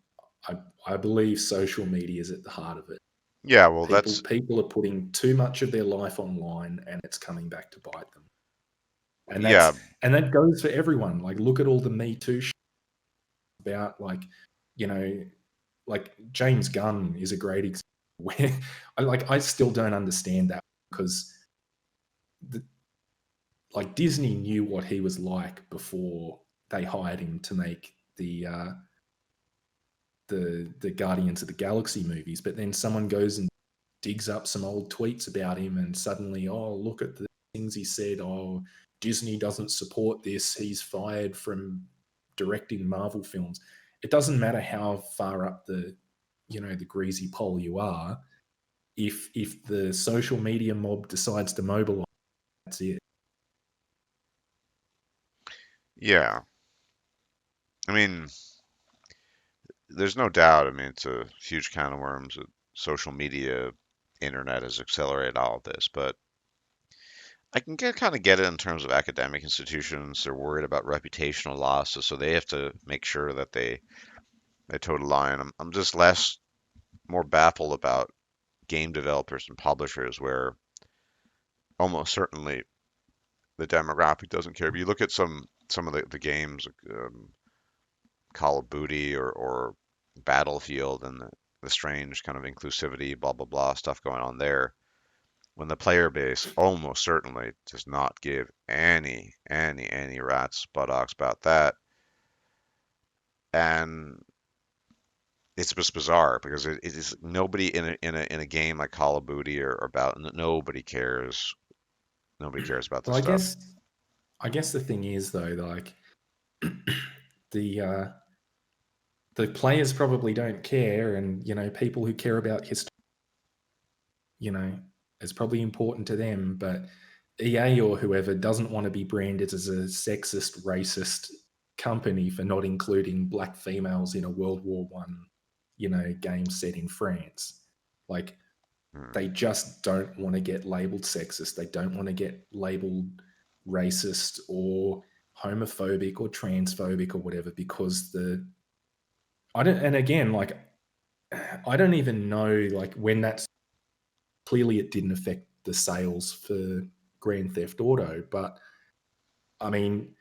I believe social media is at the heart of it. Yeah, well, that's People are putting too much of their life online, and it's coming back to bite them. And yeah, that goes for everyone. Like, look at all the Me Too about, like, you know, like James Gunn is a great example where I still don't understand that, because the, like Disney knew what he was like before they hired him to make the Guardians of the Galaxy movies. But then someone goes and digs up some old tweets about him, and suddenly, oh, look at the things he said. Oh, Disney doesn't support this. He's fired from directing Marvel films. It doesn't matter how far up the greasy pole you are. If the social media mob decides to mobilize, that's it. yeah. I mean, there's no doubt. I mean, it's a huge can of worms. Social media, internet has accelerated all of this, but I can kind of get it in terms of academic institutions. They're worried about reputational losses, so they have to make sure that they toe the line. I'm just more baffled about game developers and publishers, where almost certainly the demographic doesn't care. If you look at some of the games, Call of Duty or Battlefield, and the strange kind of inclusivity, blah blah blah stuff going on there, when the player base almost certainly does not give any rats buttocks about that, and it's just bizarre because it is nobody in a game like Call of Duty or about nobody cares. Nobody cares about this Well, I stuff. guess I guess the thing is, though, like the the players probably don't care, and people who care about history, you know, it's probably important to them, but EA or whoever doesn't want to be branded as a sexist, racist company for not including black females in a World War One, game set in France. Like, Hmm. they just don't want to get labeled sexist. They don't want to get labeled racist or homophobic or transphobic or whatever, because I don't, and again, like, I don't even know, like, when that's clearly it didn't affect the sales for Grand Theft Auto, but I mean,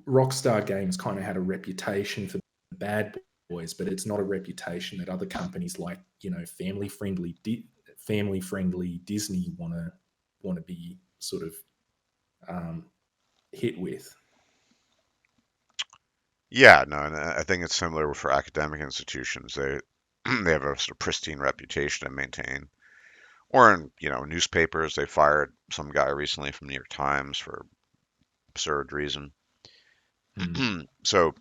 Rockstar Games kind of had a reputation for bad boys, but it's not a reputation that other companies like, family friendly Disney want to be sort of um, hit with. Yeah, no, and I think it's similar for academic institutions. They they have a sort of pristine reputation to maintain. Or in, newspapers, they fired some guy recently from New York Times for absurd reason. Hmm. So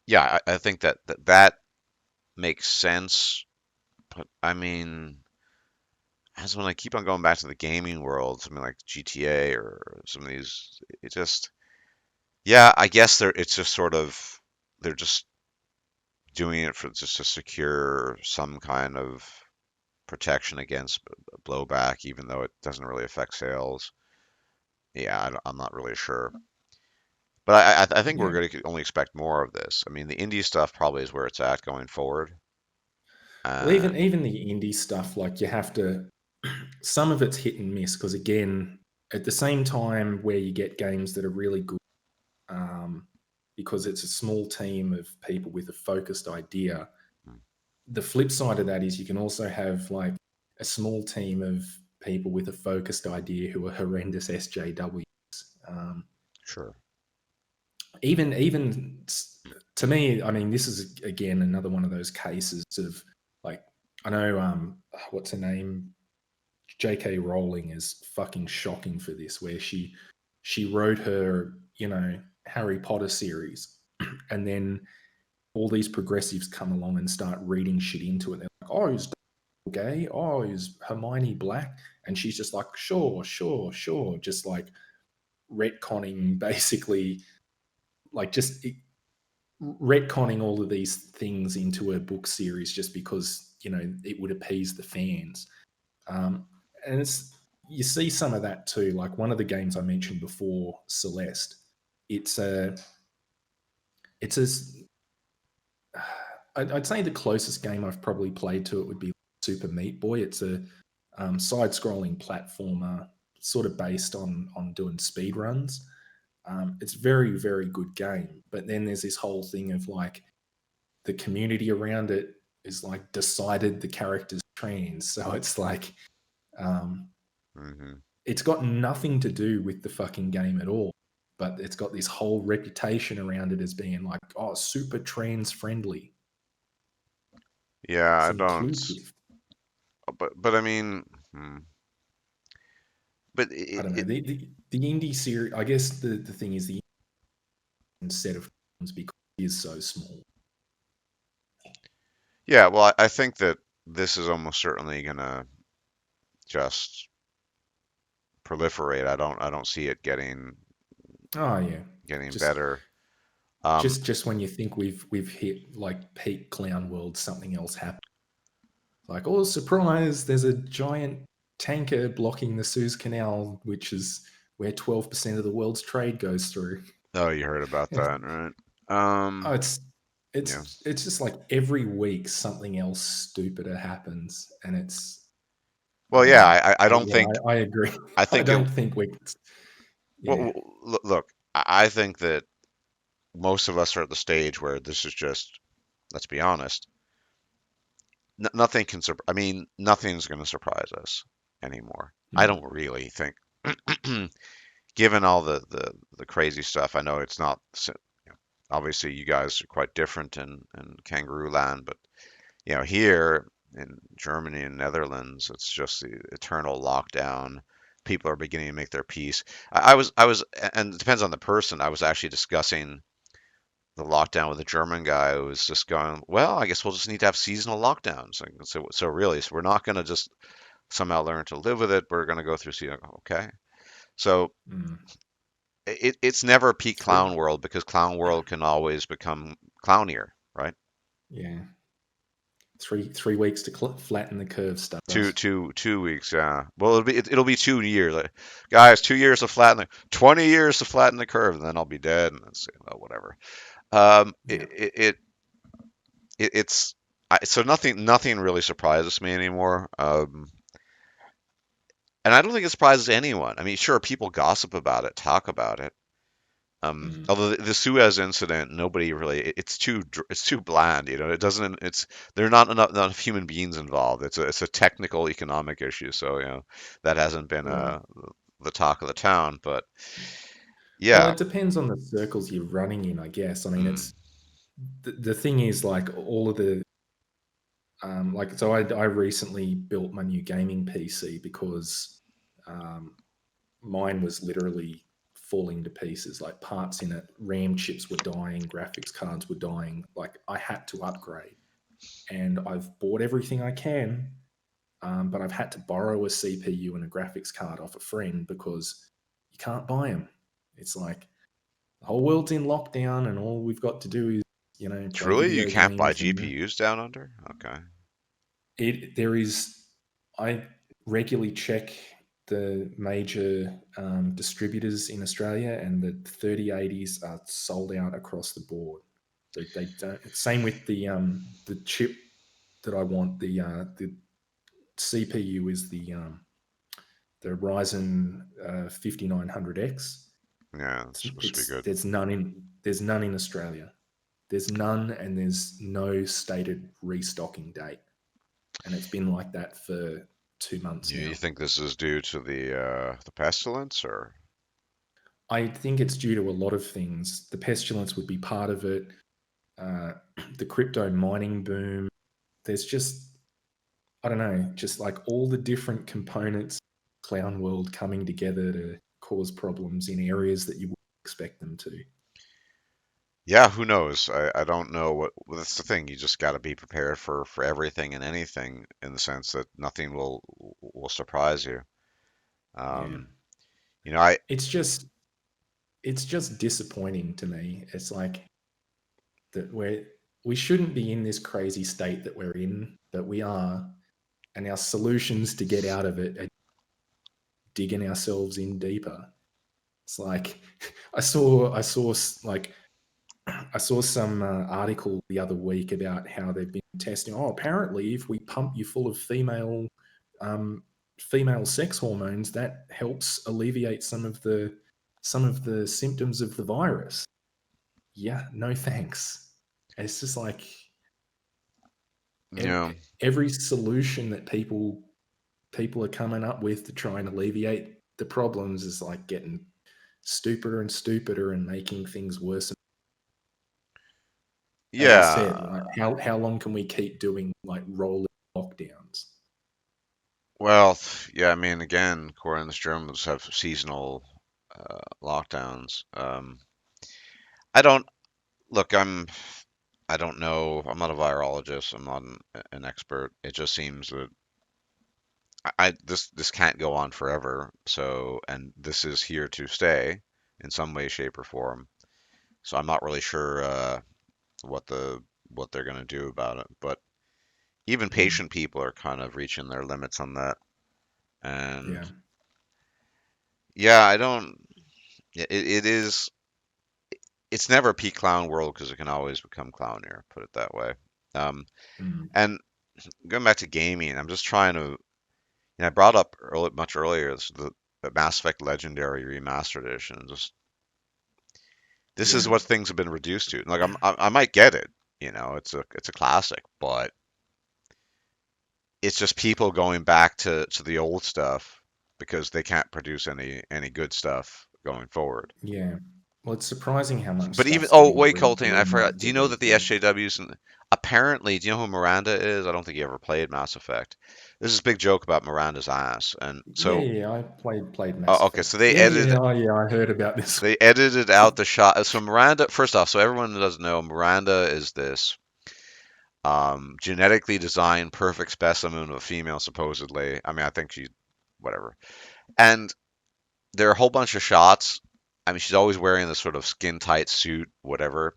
yeah, I think that makes sense. But I mean, as when I keep on going back to the gaming world, something like GTA or some of these, it just, yeah, I guess it's just sort of, they're just doing it for just to secure some kind of protection against blowback, even though it doesn't really affect sales. Yeah, I'm not really sure. But I think we're Yeah. going to only expect more of this. I mean, the indie stuff probably is where it's at going forward. Well, Uh, even the indie stuff, like, you have to. Some of it's hit and miss, because again, at the same time where you get games that are really good, um, because it's a small team of people with a focused idea. The flip side of that is you can also have, like, a small team of people with a focused idea who are horrendous SJWs. Um, sure. even to me, I mean, this is again another one of those cases of, like, I know, what's her name, J.K. Rowling is fucking shocking for this, where she wrote her, Harry Potter series, and then all these progressives come along and start reading shit into it. They're like, oh, is Dumbledore gay? Oh, is Hermione black? And she's just like, sure, sure, sure, just like retconning basically, like just retconning all of these things into a book series just because it would appease the fans. And it's you see some of that too. Like one of the games I mentioned before, Celeste. It's a it's a I'd say the closest game I've probably played to it would be Super Meat Boy. It's a side-scrolling platformer, sort of based on doing speed runs. It's very very good game, but then there's this whole thing of like the community around it is like decided the character's trans, so it's like um, Hmm. it's got nothing to do with the fucking game at all. But it's got this whole reputation around it as being like, oh, super trans friendly. Yeah, It's I don't. inclusive. But I mean, hmm. But I don't know. The indie series, I guess the thing is the set of films because it is so small. yeah. Well, I think that this is almost certainly gonna just proliferate. I don't see it Oh yeah, getting just better. Um, just when you think we've hit like peak clown world, something else happens. Like, oh surprise! There's a giant tanker blocking the Suez Canal, which is where 12% of the world's trade goes through. oh, you heard about that, right? Oh, Yeah. it's just like every week something else stupider happens, and it's I Well, don't yeah. know. I don't Yeah, think. I agree. I I think it. don't think we. Yeah. Well, look. I think that most of us are at the stage where this is just. Let's be honest. Nothing can. I mean, nothing's going to surprise us anymore. I Mm, don't really think. Given all the crazy stuff, I know it's not. Obviously, you guys are quite different in Kangaroo Land, but here in Germany and Netherlands, it's just the eternal lockdown. People are beginning to make their peace. And it depends on the person. I was actually discussing the lockdown with a German guy who was just going, well, I guess we'll just need to have seasonal lockdowns. So really, so we're not going to just somehow learn to live with it. We're going to go through seasonal. Okay. So mm. it's never peak Three. clown world because clown world can always become clownier, right? Yeah. 3 weeks to flatten the curve, Two, Stardust. two, 2 weeks. Yeah. Well, it'll be 2 years. Like, guys, 2 years to flatten 20 years to flatten the curve, and then I'll be dead. And it's well, whatever. Um, it, Yeah. it, it's so nothing really surprises me anymore. And I don't think it surprises anyone. I mean, sure, people gossip about it, talk about it. Mm, Although the Suez incident, nobody really, it's too bland. It doesn't, there are not enough human beings involved. It's a technical economic issue. So, that hasn't been right. the talk of the town. But Well, yeah, it depends on the circles you're running in, I guess. I mean, mm, it's the thing is like all of the like so I recently built my new gaming PC because um, mine was literally falling to pieces. Like parts in it, RAM chips were dying, graphics cards were dying. Like I had to upgrade, and I've bought everything I can, but I've had to borrow a CPU and a graphics card off a friend because you can't buy them. It's like the whole world's in lockdown, and all we've got to do is play truly, you video can't buy games and GPUs down under. Okay, there is I regularly check the major distributors in Australia, and the 3080s are sold out across the board. They don't. Same with the chip that I want. The CPU is the Ryzen 5900X. yeah, it's supposed to be It's good. there's none in Australia. There's none, and there's no stated restocking date, and it's been like that for 2 months You now. think this is due to the pestilence, or I think it's due to a lot of things. The pestilence would be part of it. Uh, the crypto mining boom. There's just I don't know, just like all the different components, clown world coming together to cause problems in areas that you wouldn't expect them to. Yeah, who knows? I don't know what. Well, that's the thing. You just got to be prepared for everything and anything in the sense that nothing will surprise you. Yeah. Um, you know, I It's just it's just disappointing to me. It's like that we shouldn't be in this crazy state that we're in, but we are, and our solutions to get out of it are digging ourselves in deeper. It's like I saw like I saw some article the other week about how they've been testing. Oh, apparently, if we pump you full of um, female sex hormones, that helps alleviate some of the symptoms of the virus. Yeah, no thanks. It's just like you know, every solution that people are coming up with to try and alleviate the problems is like getting stupider and stupider and making things worse. As I said, yeah. like how long can we keep doing like rolling lockdowns? Well, yeah. I mean, again, according to this Germans have seasonal lockdowns. I don't look. I don't know. I'm not a virologist. I'm not an expert. It just seems that this can't go on forever. So, and this is here to stay in some way, shape, or form. So I'm not really sure what what they're going to do about it. But even Mm, patient people are kind of reaching their limits on that. And yeah. yeah, I don't. It is. It's never a peak clown world because it can always become clownier. Put it that way. Um, Mm, and going back to gaming, I'm just trying to. I brought up much earlier the Mass Effect Legendary Remastered Edition. Just this is yeah. what things have been reduced to. Like I might get it. It's a classic, but it's just people going back to the old stuff because they can't produce any good stuff going forward. Yeah. Well, it's surprising how much But even stuff's oh getting wait, Colttaine, I forgot. removed Do you or know that the rethought. SJWs apparently? Do you know who Miranda is? I don't think you ever played Mass Effect. There's this big joke about Miranda's ass, and Yeah, so yeah, yeah, I played Mass okay, so Effect. they Yeah, edited yeah, oh yeah, I heard about this. they edited out the shot. So Miranda, first off, so everyone that doesn't know, Miranda is this genetically designed perfect specimen of a female, supposedly. I mean, I think she, whatever. And there are a whole bunch of shots. I mean, she's always wearing this sort of skin tight suit, whatever,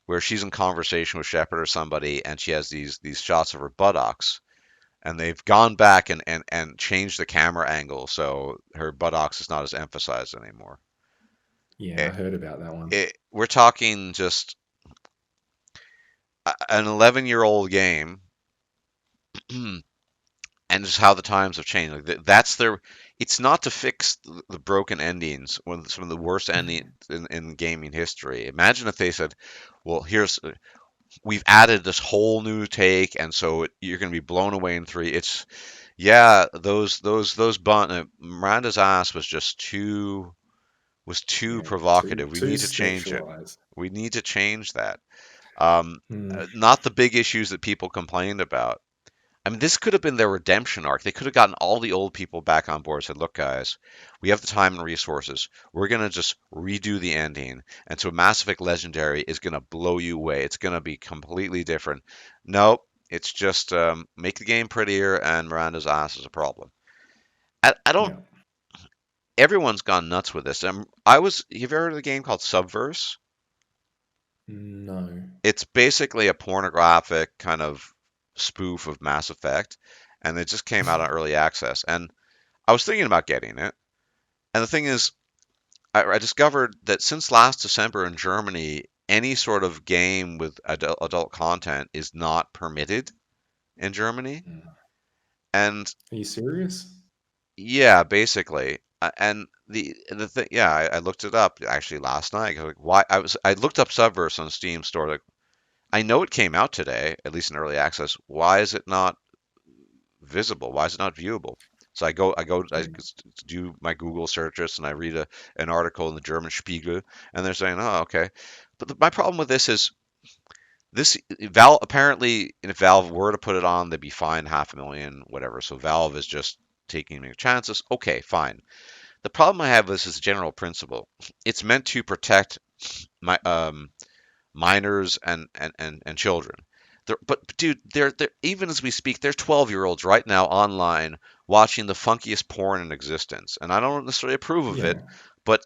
where she's in conversation with Shepard or somebody, and she has these shots of her buttocks, and they've gone back and changed the camera angle so her buttocks is not as emphasized anymore. Yeah, I It, heard about that one. we're talking just an 11-year-old game, and just how the times have changed. Like that's their. It's not to fix the broken endings, one of some of the worst endings in gaming history. Imagine if they said, "Well, we've added this whole new take, and so you're going to be blown away in three." It's yeah, those Miranda's ass was too Yeah, provocative. We too need to change it. sexualized. We need to change that. Um, Mm, not the big issues that people complained about. I mean, this could have been their redemption arc. They could have gotten all the old people back on board and said, look, guys, we have the time and resources. We're going to just redo the ending. And so Mass Effect Legendary is going to blow you away. It's going to be completely different. Nope. It's just make the game prettier, and Miranda's ass is a problem. I don't. yeah. Everyone's gone nuts with this. You've ever heard of the game called Subverse? No. It's basically a pornographic kind of spoof of Mass Effect, and it just came out on early access. And I was thinking about getting it. And the thing is, I discovered that since last December in Germany, any sort of game with adult content is not permitted in Germany. Mm. And Are you serious? yeah, basically. And the thing, yeah, I looked it up actually last night. Like, why I looked up Subverse on Steam store. Like, I know it came out today, at least in early access. Why is it not visible? Why is it not viewable? So I Yeah. do my Google searches and I read an article in the German Spiegel, and they're saying, oh, okay. But my problem with this is this Valve apparently, if Valve were to put it on, they'd be fined 500,000, whatever. So Valve is just taking chances. Okay, fine. The problem I have with this is the general principle. It's meant to protect my minors and children. But dude, they're even as we speak, there's 12-year-olds right now online watching the funkiest porn in existence, and I don't necessarily approve of it, Yeah. but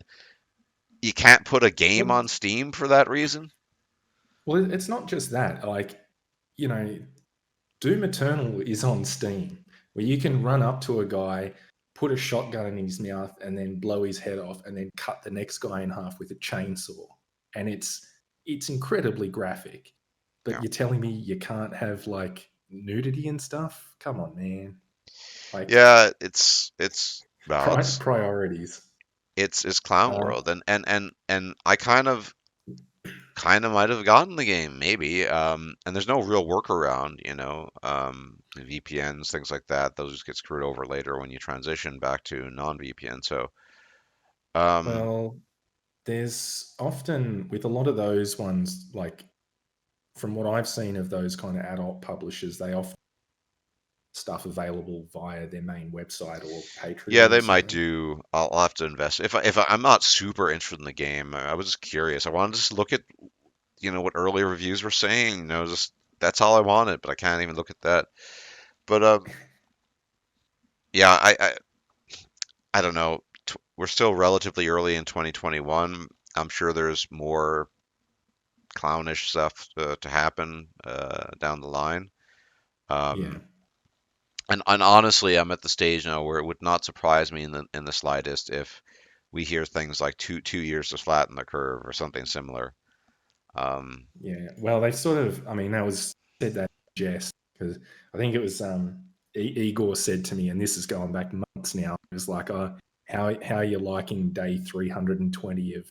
you can't put a game Well, on Steam for that reason. it's not just that. Like, you know, Doom Eternal is on Steam, where you can run up to a guy, put a shotgun in his mouth, and then blow his head off, and then cut the next guy in half with a chainsaw. And it's incredibly graphic. But Yeah, you're telling me you can't have like nudity and stuff? Come on, man. Like yeah, it's well, priorities. it's Clown Uh, World, and I kind of might have gotten the game maybe, and there's no real workaround, VPNs, things like that. Those just get screwed over later when you transition back to non-VPN. So, um, well, there's often with a lot of those ones, like from what I've seen of those kind of adult publishers, they often stuff available via their main website or yeah, Patreon or they might something. do. I'll have to invest. I'm not super interested in the game, I was just curious. I wanted to just look at what early reviews were saying. Just that's all I wanted, but I can't even look at that. But yeah, I don't know. We're still relatively early in 2021. I'm sure there's more clownish stuff to happen down the line. Yeah, Um, and honestly, I'm at the stage now where it would not surprise me in the slightest if we hear things like two years to flatten the curve or something similar. Um, yeah. Well, they sort of. I mean, that was said that in jest because I think it was Igor said to me, and this is going back months now. It was like, how are you liking day 320 of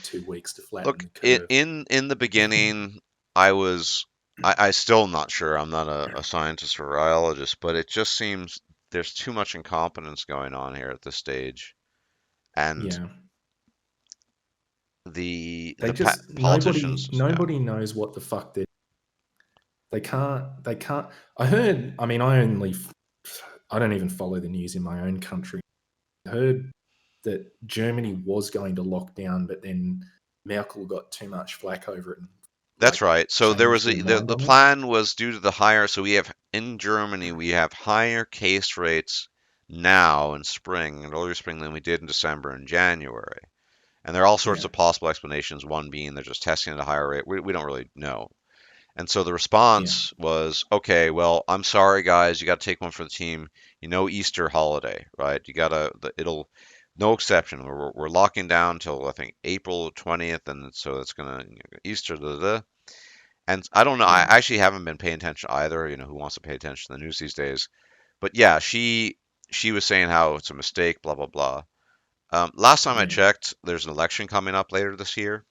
2 weeks to flatten Look, the curve? in the beginning, I still not sure. I'm not a scientist or biologist, but it just seems there's too much incompetence going on here at this stage, and Yeah. the They the just politicians, yeah, nobody knows what the fuck they can't. I heard. I mean, I don't even follow the news in my own country. I heard that Germany was going to lock down, but then Merkel got too much flack over it and like that's right. So there was changed her the mind the on it. plan was due to the higher. So we have in Germany we have higher case rates now in spring and early spring than we did in December and January. And there are all sorts Yeah, of possible explanations. One being they're just testing at a higher rate. We don't really know. And so the yeah, response was, okay, well, I'm sorry, guys, you got to take one for the team. Easter holiday, right? You got to, it'll, no exception. We're locking down till I think April 20th, and so it's gonna Easter. Da, da, da. And I don't know. I yeah, actually haven't been paying attention either. Who wants to pay attention to the news these days? But yeah, she was saying how it's a mistake, blah blah blah. Last time I yeah, checked, there's an election coming up later this year,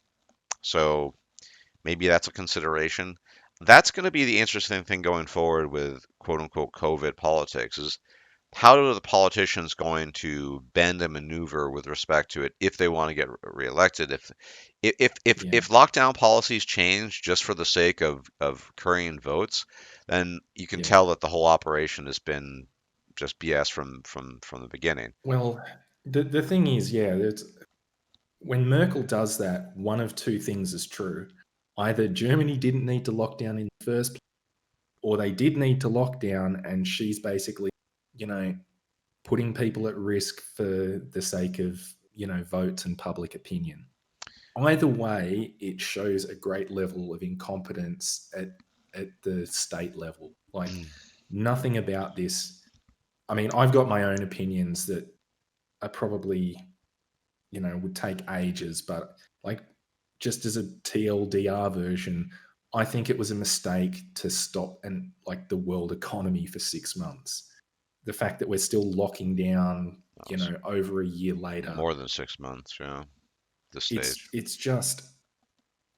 so maybe that's a consideration. That's going to be the interesting thing going forward with quote unquote COVID politics is how are the politicians going to bend and maneuver with respect to it if they want to get reelected? yeah. If lockdown policies change just for the sake of currying votes, then you can Yeah. tell that the whole operation has been just BS from the beginning. Well, the thing is, yeah, when Merkel does that, one of two things is true. Either Germany didn't need to lock down in the first place, or they did need to lock down, and she's basically, you know, putting people at risk for the sake of, votes and public opinion. Either way, it shows a great level of incompetence at the state level. Like, nothing about this. I mean, I've got my own opinions that are probably, would take ages, but like, just as a TLDR version, I think it was a mistake to stop and like the world economy for 6 months. The fact that we're still locking down, Also, over a year later, more than 6 months, yeah, this it's stage. it's just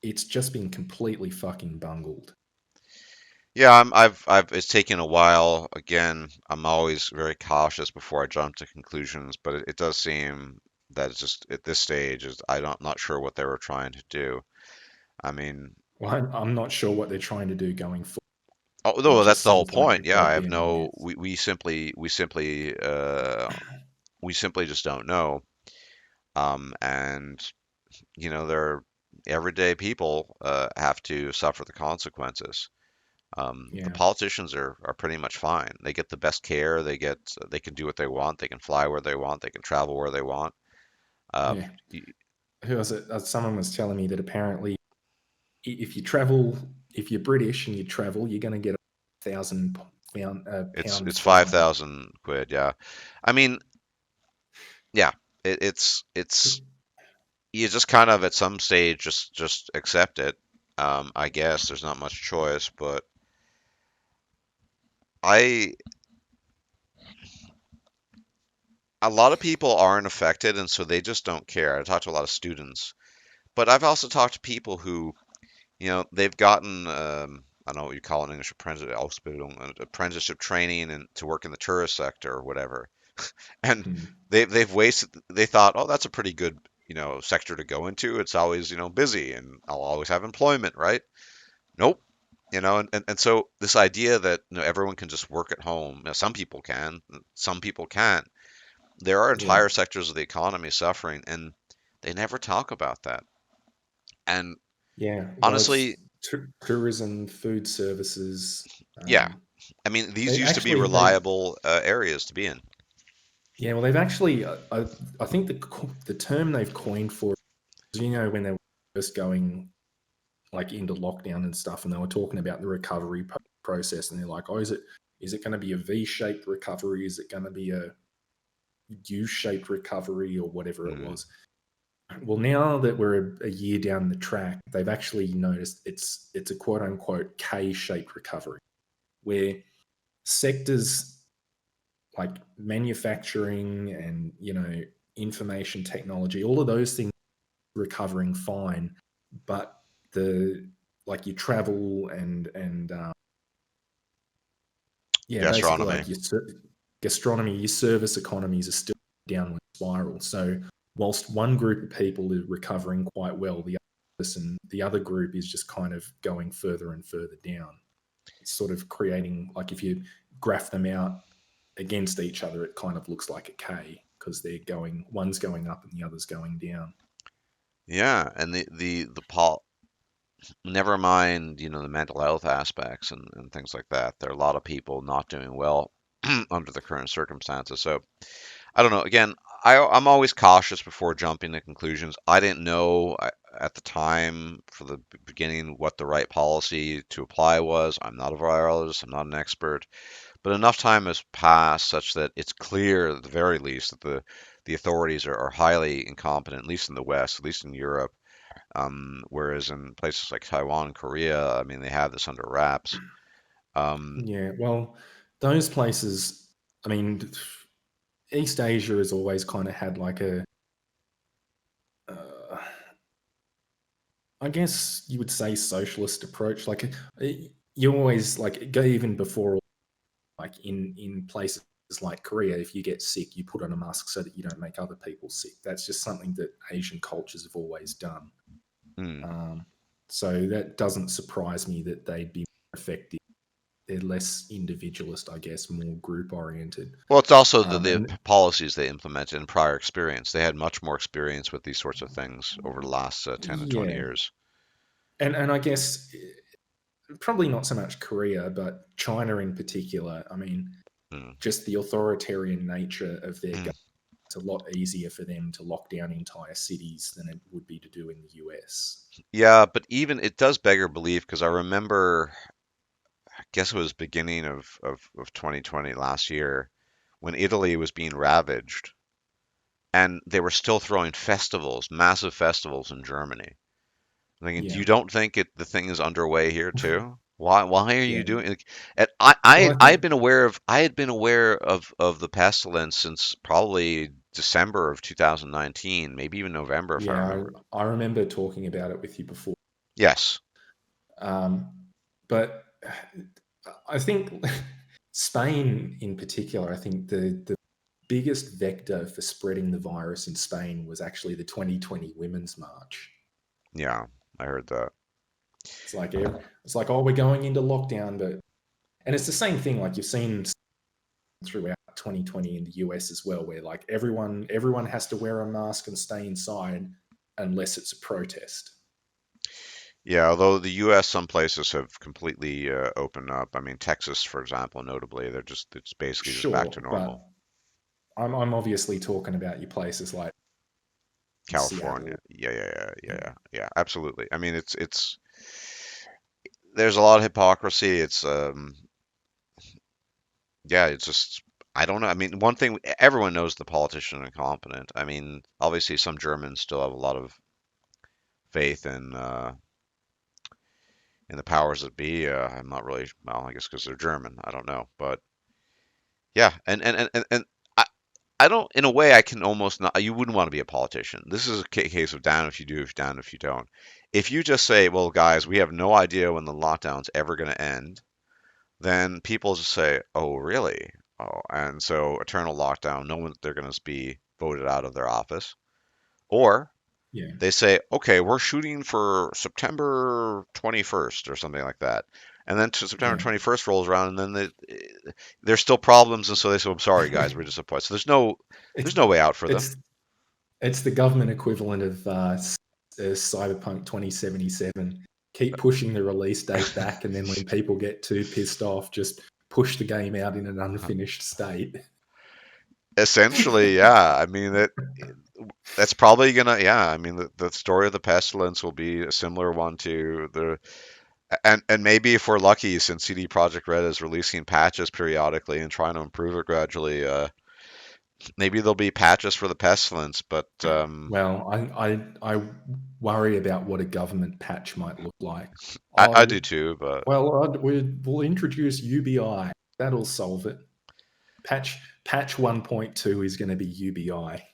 it's just been completely fucking bungled. Yeah, it's taken a while. Again, I'm always very cautious before I jump to conclusions, but it does seem that it's just at this stage is not sure what they were trying to do. I mean, Well, I'm not sure what they're trying to do going forward. It although that's just the whole seems like point. they've Yeah, got to I be have in a no, mess. we simply just don't know. And they're everyday people have to suffer the consequences. The Yeah, politicians are pretty much fine. They get the best care. They can do what they want. They can fly where they want. They can travel where they want. yeah. Y- Who was it? Someone was telling me that apparently, if you travel, if you're British and you travel, you're going to get it's pound five fine. thousand quid. Yeah, I mean, yeah, it's you just kind of at some stage just accept it. I guess there's not much choice, but I a lot of people aren't affected, and so they just don't care. I talk to a lot of students, but I've also talked to people who, they've gotten I don't know what you call it in English, apprenticeship training and to work in the tourist sector or whatever, and Hmm. they've wasted. They thought, oh, that's a pretty good sector to go into. It's always busy, and I'll always have employment, right? Nope. And so this idea that everyone can just work at home, some people can, some people can't. There are Yeah, entire sectors of the economy suffering, and they never talk about that. And yeah. Well, honestly, it's tourism, food services. yeah, Um, I mean, these they used to be actually they reliable areas to be in. yeah. Well, they've actually I think the term they've coined for it, when they were first going like into lockdown and stuff, and they were talking about the recovery process, and they're like, oh, is it going to be a V-shaped recovery? Is it going to be a U-shaped recovery or whatever it Mm, was? Well, now that we're a year down the track, they've actually noticed it's a quote unquote K-shaped recovery, where sectors like manufacturing and information technology, all of those things recovering fine, but the like your travel and yeah, basically gastronomy. like your gastronomy, your service economies are still downward spiral. So whilst one group of people is recovering quite well, the other group is just kind of going further and further down. It's sort of creating like if you graph them out against each other, it kind of looks like a K because one's going up and the other's going down. Yeah, and never mind, the mental health aspects and things like that. There are a lot of people not doing well under the current circumstances. So I don't know. Again, I'm always cautious before jumping to conclusions. I didn't know at the time for the beginning what the right policy to apply was. I'm not a virologist. I'm not an expert. But enough time has passed such that it's clear, at the very least, that the authorities are highly incompetent, at least in the West, at least in Europe. Whereas in places like Taiwan and Korea, I mean, they have this under wraps. Um, Yeah, well, those places, I mean, East Asia has always kind of had like uh, I guess you would say socialist approach. Like you always like go even before, like in places like Korea, if you get sick, you put on a mask so that you don't make other people sick. That's just something that Asian cultures have always done. hmm. Um, so that doesn't surprise me that they'd be more effective. They're less individualist, I guess, more group oriented. Well, it's also the And policies they implemented in prior experience. They had much more experience with these sorts of things over the last 10 to 20 yeah, years. and I guess probably not so much Korea, but China in particular. I mean, Hmm. just the authoritarian nature of their Hmm. government. It's a lot easier for them to lock down entire cities than it would be to do in the US. Yeah, but even it does beggar belief because I remember, I guess it was beginning of 2020 last year when Italy was being ravaged and they were still throwing festivals, massive festivals in Germany. I'm thinking, Yeah, you don't think the thing is underway here too? Why are you yeah. doing like, Well, I I think had been aware of the pestilence since probably December of 2019, maybe even November if I yeah, remember. I remember talking about it with you before. Yes. Um, but I think Spain, in particular, I think the biggest vector for spreading the virus in Spain was actually the 2020 Women's March. Yeah, I heard that. It's like oh, we're going into lockdown, but and it's the same thing like you've seen throughout 2020 in the US as well, where like everyone has to wear a mask and stay inside unless it's a protest. Yeah, although the U.S. some places have completely opened up. I mean, Texas, for example, notably, it's basically just back to Sure, normal. but I'm obviously talking about your places like California, Seattle. yeah, absolutely. I mean, it's there's a lot of hypocrisy. Yeah, it's just I don't know. I mean, one thing everyone knows the politicians are incompetent. I mean, obviously some Germans still have a lot of faith in the powers that be. I'm not really well, I guess because they're German. I don't know, but yeah, and I don't. In a way, I can almost not. You wouldn't want to be a politician. This is a case of down if you do, if down if you don't. If you just say, "Well, guys, we have no idea when the lockdown's ever going to end," then people just say, "Oh, really? Oh," and so eternal lockdown. No one, they're going to be voted out of their office, or Yeah, they say, "Okay, we're shooting for September 21st or something like that." And then to September yeah. 21st rolls around, and then there's still problems, and so they say, "I'm sorry, guys, we're disappointed." So it's there's no way out for them. it's it's the government equivalent of Cyberpunk 2077. Keep pushing the release date back, and then when people get too pissed off, just push the game out in an unfinished state. Essentially, yeah. I mean that's probably gonna, yeah. I mean the story of the pestilence will be a similar one to the and maybe if we're lucky, since CD Projekt Red is releasing patches periodically and trying to improve it gradually, maybe there'll be patches for the pestilence. But Well, I worry about what a government patch might look like. I I do too. But we'll introduce UBI. That'll solve it. Patch 1.2 is going to be UBI.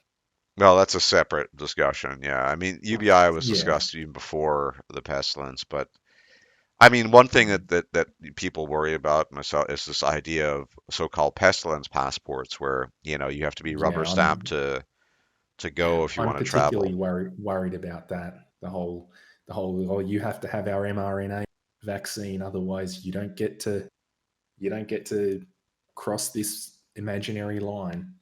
well, that's a separate discussion. Yeah, I mean UBI was Yeah, discussed even before the pestilence, but I mean, one thing yeah, that people worry about myself is this idea of so-called pestilence passports, where you have to be rubber yeah. stamped to go if you I'm want to travel. particularly worried about that. The whole oh, you have to have our mRNA vaccine, otherwise you don't get to cross this imaginary line.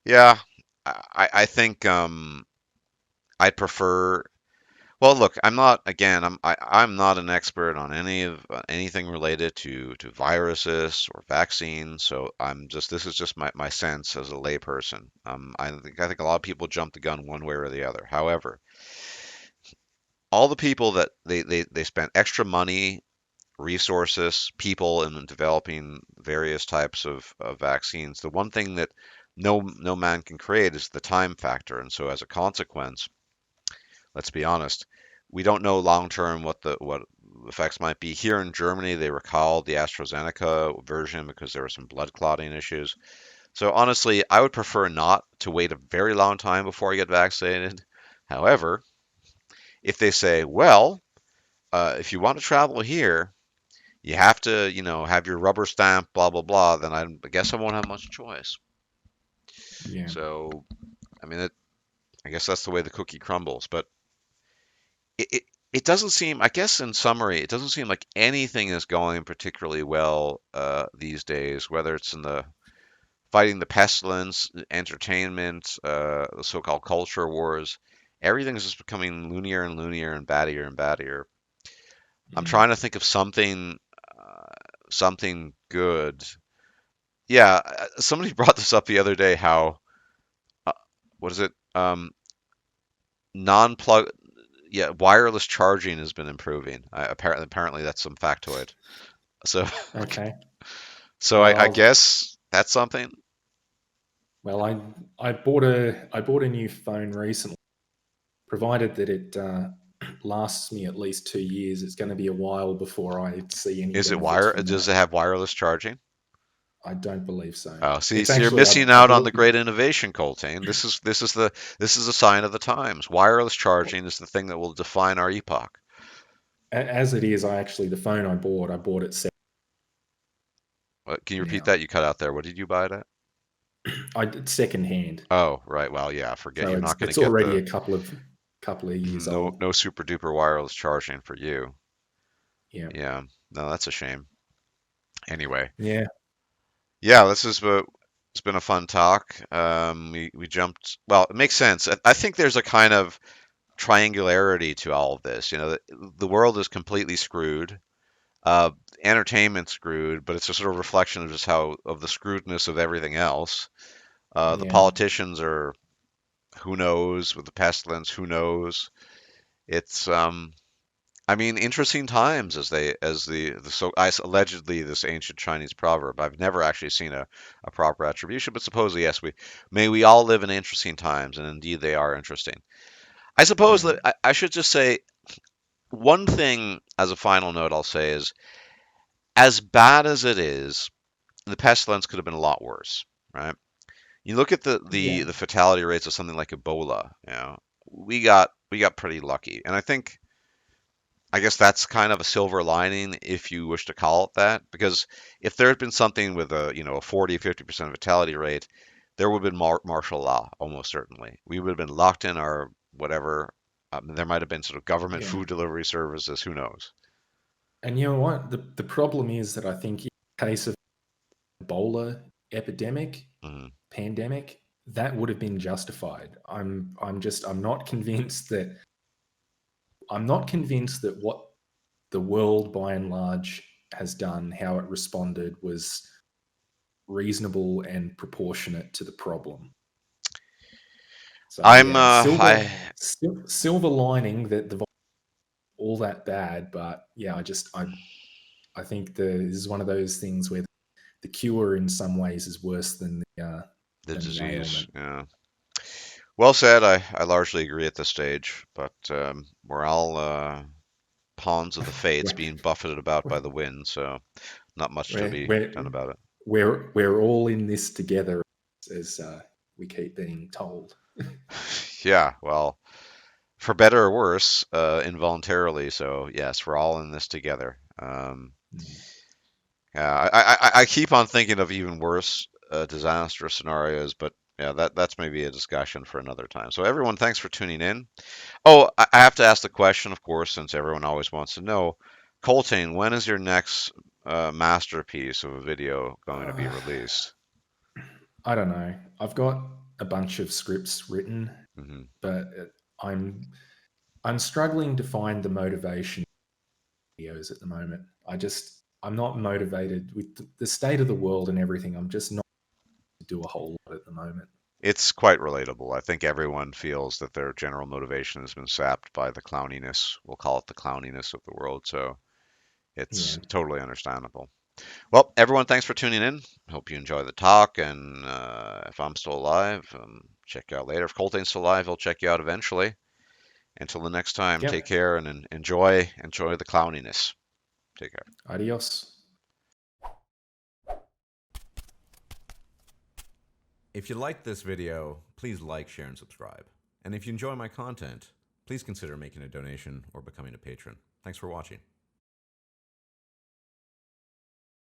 Yeah, I think I'd prefer. Well, look, I'm not again. I'm not an expert on anything related to viruses or vaccines. So I'm just this is just my sense as a layperson. I think a lot of people jump the gun one way or the other. However, all the people that they spent extra money, resources, people in developing various types of vaccines. The one thing that no man can create is the time factor, and so as a consequence, let's be honest, we don't know long term what effects might be. Here in Germany, they recalled the AstraZeneca version because there were some blood clotting issues. So honestly, I would prefer not to wait a very long time before I get vaccinated. However, if they say, well, if you want to travel here, you have to, have your rubber stamp, blah blah blah, then I guess I won't have much choice. Yeah, So, I mean, I guess that's the way the cookie crumbles. But it doesn't seem, I guess, in summary, it doesn't seem like anything is going particularly well these days. Whether it's in the fighting the pestilence, entertainment, the so-called culture wars, everything is just becoming loonier and loonier and battier and battier. I'm yeah. trying to think of something good. Yeah, somebody brought this up the other day. How uh, what is it? Non-plug, yeah, wireless charging has been improving. Apparently that's some factoid. So, Okay. so I Well, guess that's something. well, I bought a new phone recently. Provided that it lasts me at least 2 years, it's going to be a while before I see any Is it benefits wire? from Does that. it have wireless charging? I don't believe so. Oh, see, It's so you're actually missing I've out on the looked great innovation, Colttaine. This is a sign of the times. Wireless charging is the thing that will define our epoch. as it is. The phone I bought it Can you repeat now. that? You cut out there. What did you buy it at? I did second hand, Oh, right. Well, yeah. Forget so you're it's not going to it's get already the a couple of years no old. no super duper wireless charging for you. Yeah, Yeah. No, that's a shame. Anyway, yeah, yeah. It's been a fun talk. We jumped. Well, it makes sense. I think there's a kind of triangularity to all of this. You know, the world is completely screwed. Uh, Entertainment screwed, but it's a sort of reflection of just how of the screwedness of everything else. The Yeah. politicians are who knows with the pestilence, who knows. It's I mean, interesting times as the so allegedly this ancient Chinese proverb. I've never actually seen a proper attribution, but supposedly yes, we all live in interesting times, and indeed they are interesting. I suppose that Mm. I should just say one thing as a final note. I'll say is as bad as it is, the pestilence could have been a lot worse, right? You look at Yeah. the fatality rates of something like Ebola. You know, we got pretty lucky, and I guess that's kind of a silver lining, if you wish to call it that, because if there had been something with a, you know, a 40-50% fatality rate, there would have been martial law, almost certainly. We would have been locked in our whatever. There might have been sort of government Yeah. food delivery services. Who knows? And you know what? The problem is that I think in the case of Ebola epidemic, Hmm. pandemic, that would have been justified. I'm not convinced that what the world by and large has done, how it responded, was reasonable and proportionate to the problem. So I'm yeah, I silver lining that the all that bad, but yeah, I think this is one of those things where the cure in some ways is worse the than the disease. ailment. Yeah. Well said. I largely agree at this stage, but we're all pawns of the fates we're, being buffeted about by the wind, so not much to we're, be done we're, about it. we're all in this together, as we keep being told. Yeah, well, for better or worse, involuntarily. So yes, we're all in this together. Mm. Yeah, I keep on thinking of even worse disastrous scenarios, but yeah, that's maybe a discussion for another time. So everyone, thanks for tuning in. Oh, I have to ask the question, of course, since everyone always wants to know. Colttaine, when is your next masterpiece of a video going to be Uh, released? I don't know. I've got a bunch of scripts written, Hmm. but I'm I'm struggling to find the motivation in videos at the moment. I'm not motivated with the state of the world and everything. I'm just not to do a whole lot at the moment. It's quite relatable. I think everyone feels that their general motivation has been sapped by the clowniness. We'll call it the clowniness of the world. So it's Yeah. totally understandable. Well, everyone, thanks for tuning in. Hope you enjoy the talk. And if I'm still alive, check you out later. If Coltaine's still alive, he'll check you out eventually. Until the next time, take Yep. care and enjoy the clowniness. Take care. Adios. If you liked this video, please like, share, and subscribe. And if you enjoy my content, please consider making a donation or becoming a patron. Thanks for watching.